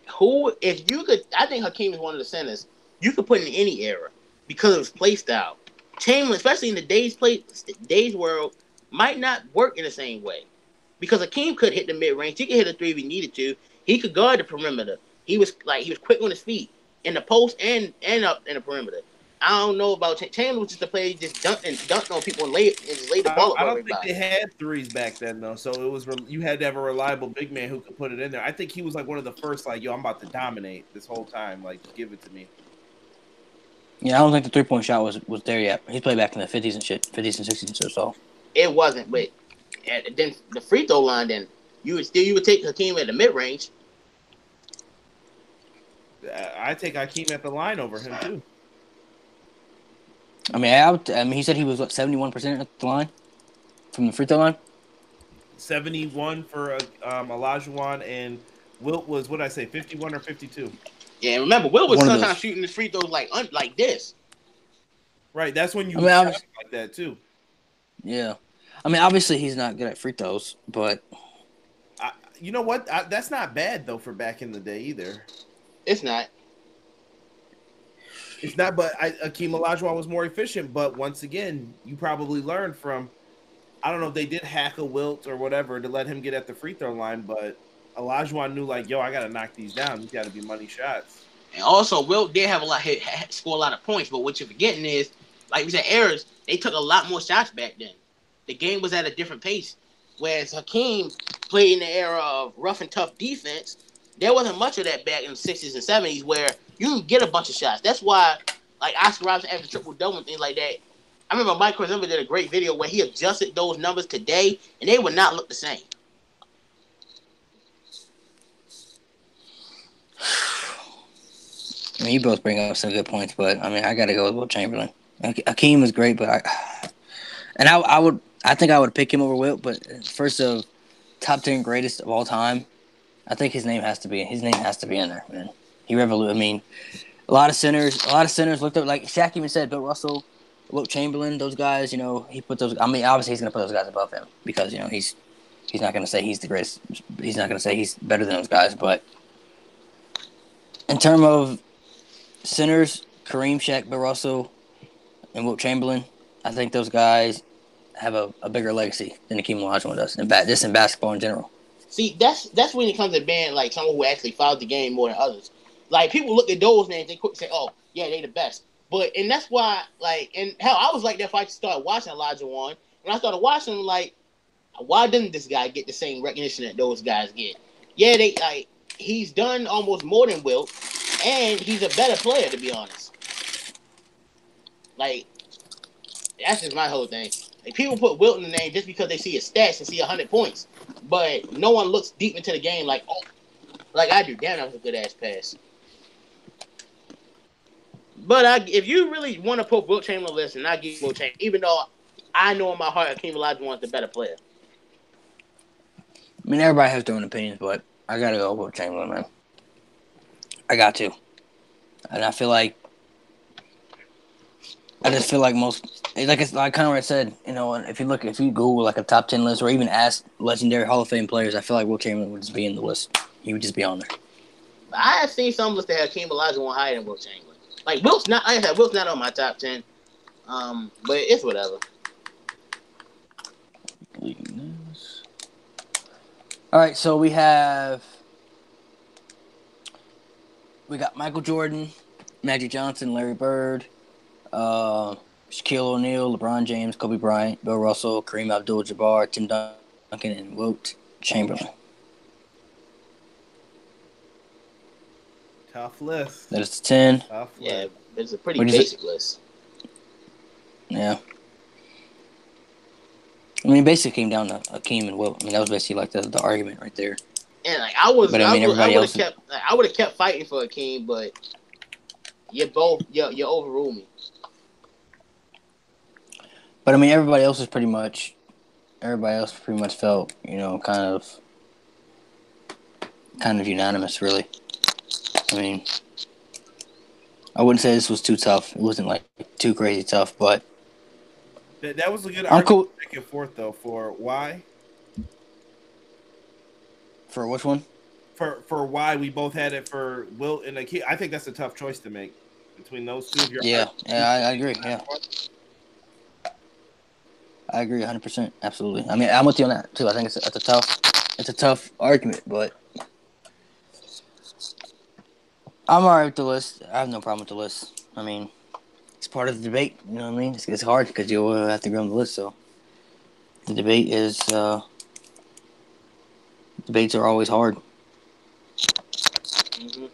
If you could, I think Hakeem is one of the centers you could put in any era because of his play style. Chamberlain, especially in the days world, might not work in the same way because Hakeem could hit the mid range. He could hit a three if he needed to. He could guard the perimeter. He was quick on his feet in the post and up in the perimeter. I don't know about Chamberlain was just a player just dunked on people and just laid the ball up. I don't think they had threes back then though, so it was you had to have a reliable big man who could put it in there. I think he was like one of the first, like, yo, I'm about to dominate this whole time, like, just give it to me. Yeah, I don't think the 3-point shot was there yet. He played back in the 50s and 60s or so. It wasn't, but then the free throw line, then you would take Hakeem at the mid range. I take Hakeem at the line over him too. I mean, he said he was 71% at the line from the free throw line. 71 for Olajuwon, and Wilt was, what did I say, 51 or 52? Yeah, remember Wilt was sometimes shooting his free throws like this. Right, that's when you shot like that too. Yeah, I mean, obviously he's not good at free throws, but you know what? That's not bad though for back in the day either. It's not. It's not, but Hakeem Olajuwon was more efficient. But once again, you probably learned from, I don't know if they did hack a Wilt or whatever to let him get at the free throw line, but Olajuwon knew, like, yo, I got to knock these down. These got to be money shots. And also, Wilt did have score a lot of points, but what you're forgetting is, like we said, errors, they took a lot more shots back then. The game was at a different pace. Whereas Hakeem played in the era of rough and tough defense, there wasn't much of that back in the 60s and 70s where you can get a bunch of shots. That's why, like, Oscar Robertson averaged triple-double and things like that. I remember Mike Krzyzewski did a great video where he adjusted those numbers today, and they would not look the same. I mean, you both bring up some good points, but I mean, I got to go with Wilt Chamberlain. Hakeem was great, but I think I would pick him over Wilt. But first of top 10 greatest of all time, I think his name has to be in there, man. He revolutionized. I mean, a lot of centers looked up, like Shaq even said, Bill Russell, Wilt Chamberlain, those guys. He put those. I mean, obviously he's gonna put those guys above him because he's not gonna say he's the greatest. He's not gonna say he's better than those guys. But in terms of centers, Kareem, Shaq, Bill Russell, and Wilt Chamberlain, I think those guys have a bigger legacy than Hakeem Olajuwon does, just in basketball in general. See, that's when it comes to being like someone who actually followed the game more than others. Like, people look at those names, they quick say, "Oh, yeah, they the best." And that's why, like, and hell, I was like that if I started watching Olajuwon. When I started watching him, like, why didn't this guy get the same recognition that those guys get? Yeah, he's done almost more than Wilt, and he's a better player, to be honest. Like, that's just my whole thing. Like, people put Wilt in the name just because they see his stats and see 100 points, but no one looks deep into the game like I do. Damn, that was a good ass pass. But if you really want to put Wilt Chamberlain on the list, and I give Wilt Chamberlain, even though I know in my heart Hakeem Olajuwon is the better player. I mean, everybody has their own opinions, but I gotta go with Wilt Chamberlain, man. I got to, and I just feel like most, like kind of what I said, if you Google like a top 10 list or even ask legendary Hall of Fame players, I feel like Wilt Chamberlain would just be in the list. He would just be on there. I have seen some lists that have Hakeem Olajuwon higher than Wilt Chamberlain. Like, Wilt's not on my top 10. But it's whatever. All right, so we got Michael Jordan, Magic Johnson, Larry Bird, Shaquille O'Neal, LeBron James, Kobe Bryant, Bill Russell, Kareem Abdul-Jabbar, Tim Duncan, and Wilt Chamberlain. Tough list. That is 10. Tough Yeah, list. it's a pretty basic list. Yeah. I mean, basically came down to Akeem and Wilt. I mean, that was basically like the argument right there. And like I would have kept fighting for Akeem, but you overruled me. But I mean, everybody else pretty much felt, kind of unanimous, really. I mean, I wouldn't say this was too tough. It wasn't like too crazy tough, but that was a good argument back and forth though. For why? For which one? For why we both had it for Wilt and Akeem. I think that's a tough choice to make between those two. I agree. Yeah, I agree 100%. Absolutely. I mean, I'm with you on that too. I think it's a tough argument, but I'm all right with the list. I have no problem with the list. I mean, it's part of the debate. You know what I mean? It's hard because you'll have to go on the list. So the debate is debates are always hard. Mm-hmm.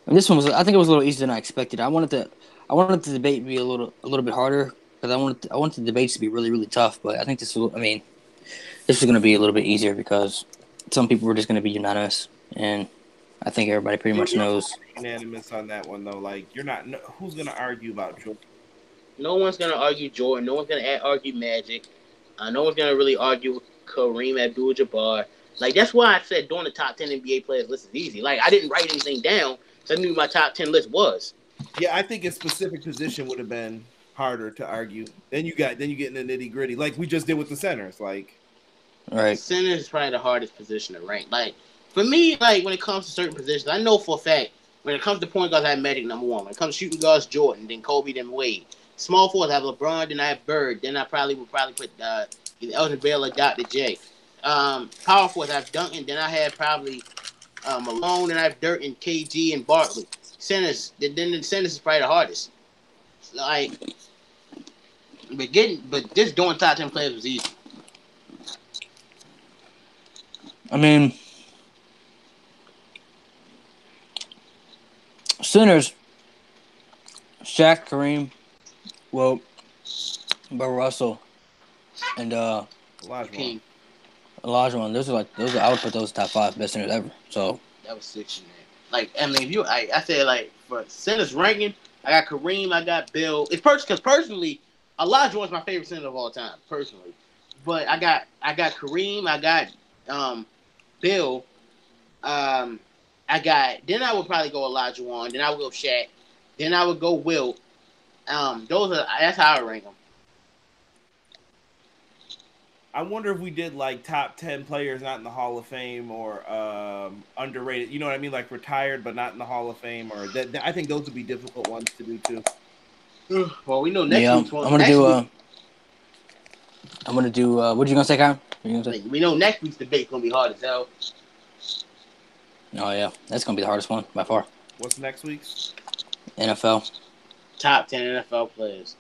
And this one I think it was a little easier than I expected. I wanted the debate to be a little bit harder because I wanted the debates to be really, really tough. But I think this was going to be a little bit easier because some people were just going to be unanimous, and I think everybody pretty much knows. Unanimous on that one though. Like you're not. Who's going to argue about Jordan? No one's going to argue Jordan. No one's going to argue Magic. No one's going to really argue Kareem Abdul-Jabbar. Like that's why I said doing the top 10 NBA players list is easy. Like I didn't write anything down, so I knew my top 10 list was. Yeah, I think a specific position would have been harder to argue. Then you get in the nitty gritty, like we just did with the centers. Like, right, center is probably the hardest position to rank. Like for me, like when it comes to certain positions, I know for a fact when it comes to point guards, I have Magic number one. When it comes to shooting guards, Jordan, then Kobe, then Wade. Small forwards, I have LeBron, then I have Bird, then I would put either Elton Bell or Dr. J. Power forwards, I have Duncan, then I have probably Malone, then I have Dirk and KG and Barkley. Centers, then the centers is probably the hardest. Like, but just doing top 10 players was easy. I mean, centers, Shaq, Kareem, Wilt, Bill Russell, and Olajuwon. Those are I would put those top 5 best centers ever. So that was 6 in there. Like I mean, if I said like for centers ranking, I got Kareem, I got Bill. It's because personally, Olajuwon's my favorite center of all time, personally. But I got Kareem, I got Bill. Then I would probably go Olajuwon. Then I would go Shaq. Then I would go Wilt. That's how I rank them. I wonder if we did like top 10 players not in the Hall of Fame or underrated. You know what I mean? Like retired but not in the Hall of Fame, or that. I think those would be difficult ones to do too. Well, we know next week's one. I'm gonna do. What are you gonna say, Kyle? We know next week's debate's gonna be hard as hell. Oh yeah, that's gonna be the hardest one by far. What's next week's? NFL. Top 10 NFL players.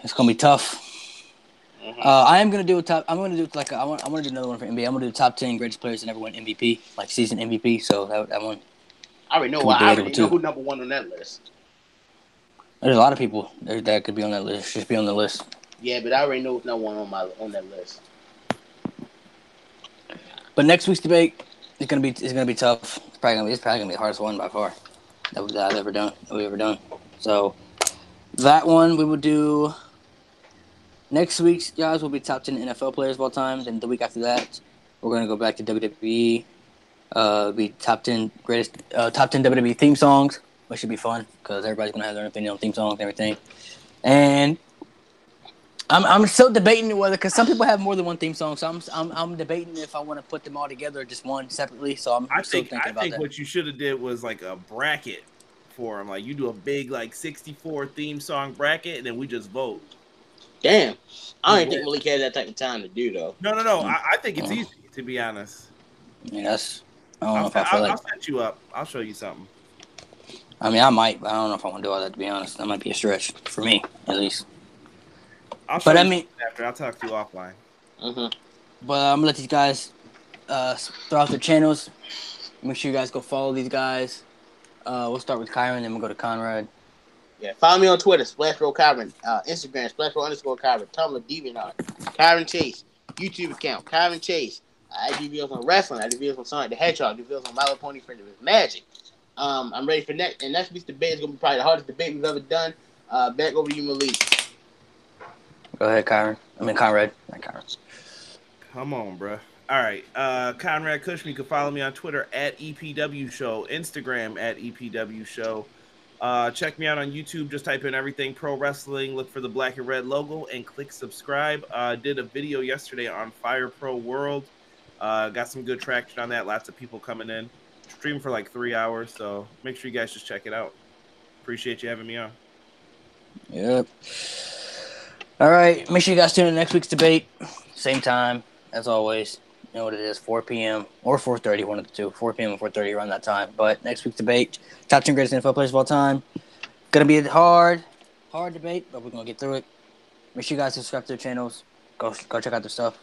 It's gonna be tough. Mm-hmm. I am gonna do a top. I'm gonna do I want to do another one for NBA. I'm gonna do the top 10 greatest players that never won MVP, like season MVP. So that one. I already know who number one on that list. There's a lot of people that could be on that list. Just be on the list. Yeah, but I already know who's number one on that list. But next week's debate is gonna be tough. It's probably gonna be the hardest one by far that we've ever done. So that one we will do. Next week's guys will be top 10 NFL players of all time. Then the week after that, we're gonna go back to WWE. Be top 10 WWE theme songs, which should be fun because everybody's gonna have their opinion on theme songs and everything. And I'm still debating whether, because some people have more than one theme song, so I'm debating if I want to put them all together or just one separately. So I'm still thinking about that. I think what you should have did was like a bracket for them. Like you do a big like 64 theme song bracket, and then we just vote. Damn, I don't think Malik had that type of time to do though. No. I think it's easy, to be honest. I mean, that's. I don't know if I feel like. I'll set you up. I'll show you something. I mean, I might, but I don't know if I want to do all that. To be honest, that might be a stretch for me, at least. I'll show you after. I'll talk to you offline. Mm-hmm. But I'm gonna let these guys throw out their channels. Make sure you guys go follow these guys. We'll start with Kyron, then we'll go to Conrad. Yeah, follow me on Twitter, Splashbro Kyron, Instagram, Splashbro_Kyron, Tumblr, DeviantArt, Kyron Chase, YouTube account, Kyron Chase. I do videos on wrestling, I do videos on Sonic the Hedgehog, I do videos on My Little Pony Friends with Magic. I'm ready for next, and next week's debate is going to be probably the hardest debate we've ever done. Back over to you, Malik. Go ahead, Kyron. I mean, Conrad. Not Kyron. Come on, bro. All right. Conrad Cushman, you can follow me on Twitter at EPW Show, Instagram at EPW Show. Check me out on YouTube. Just type in everything pro wrestling, look for the black and red logo, and click subscribe. Did a video yesterday on Fire Pro World. Got some good traction on that. Lots of people coming in. Stream for like 3 hours, so make sure you guys just check it out. Appreciate you having me on. Yep. All right. Make sure you guys tune in next week's debate. Same time, as always. You know what it is, 4 p.m. or 4:30, one of the two. 4 p.m. and 4:30 around that time. But next week's debate, top 10 greatest NFL players of all time. Going to be a hard debate, but we're going to get through it. Make sure you guys subscribe to their channels. Go check out their stuff.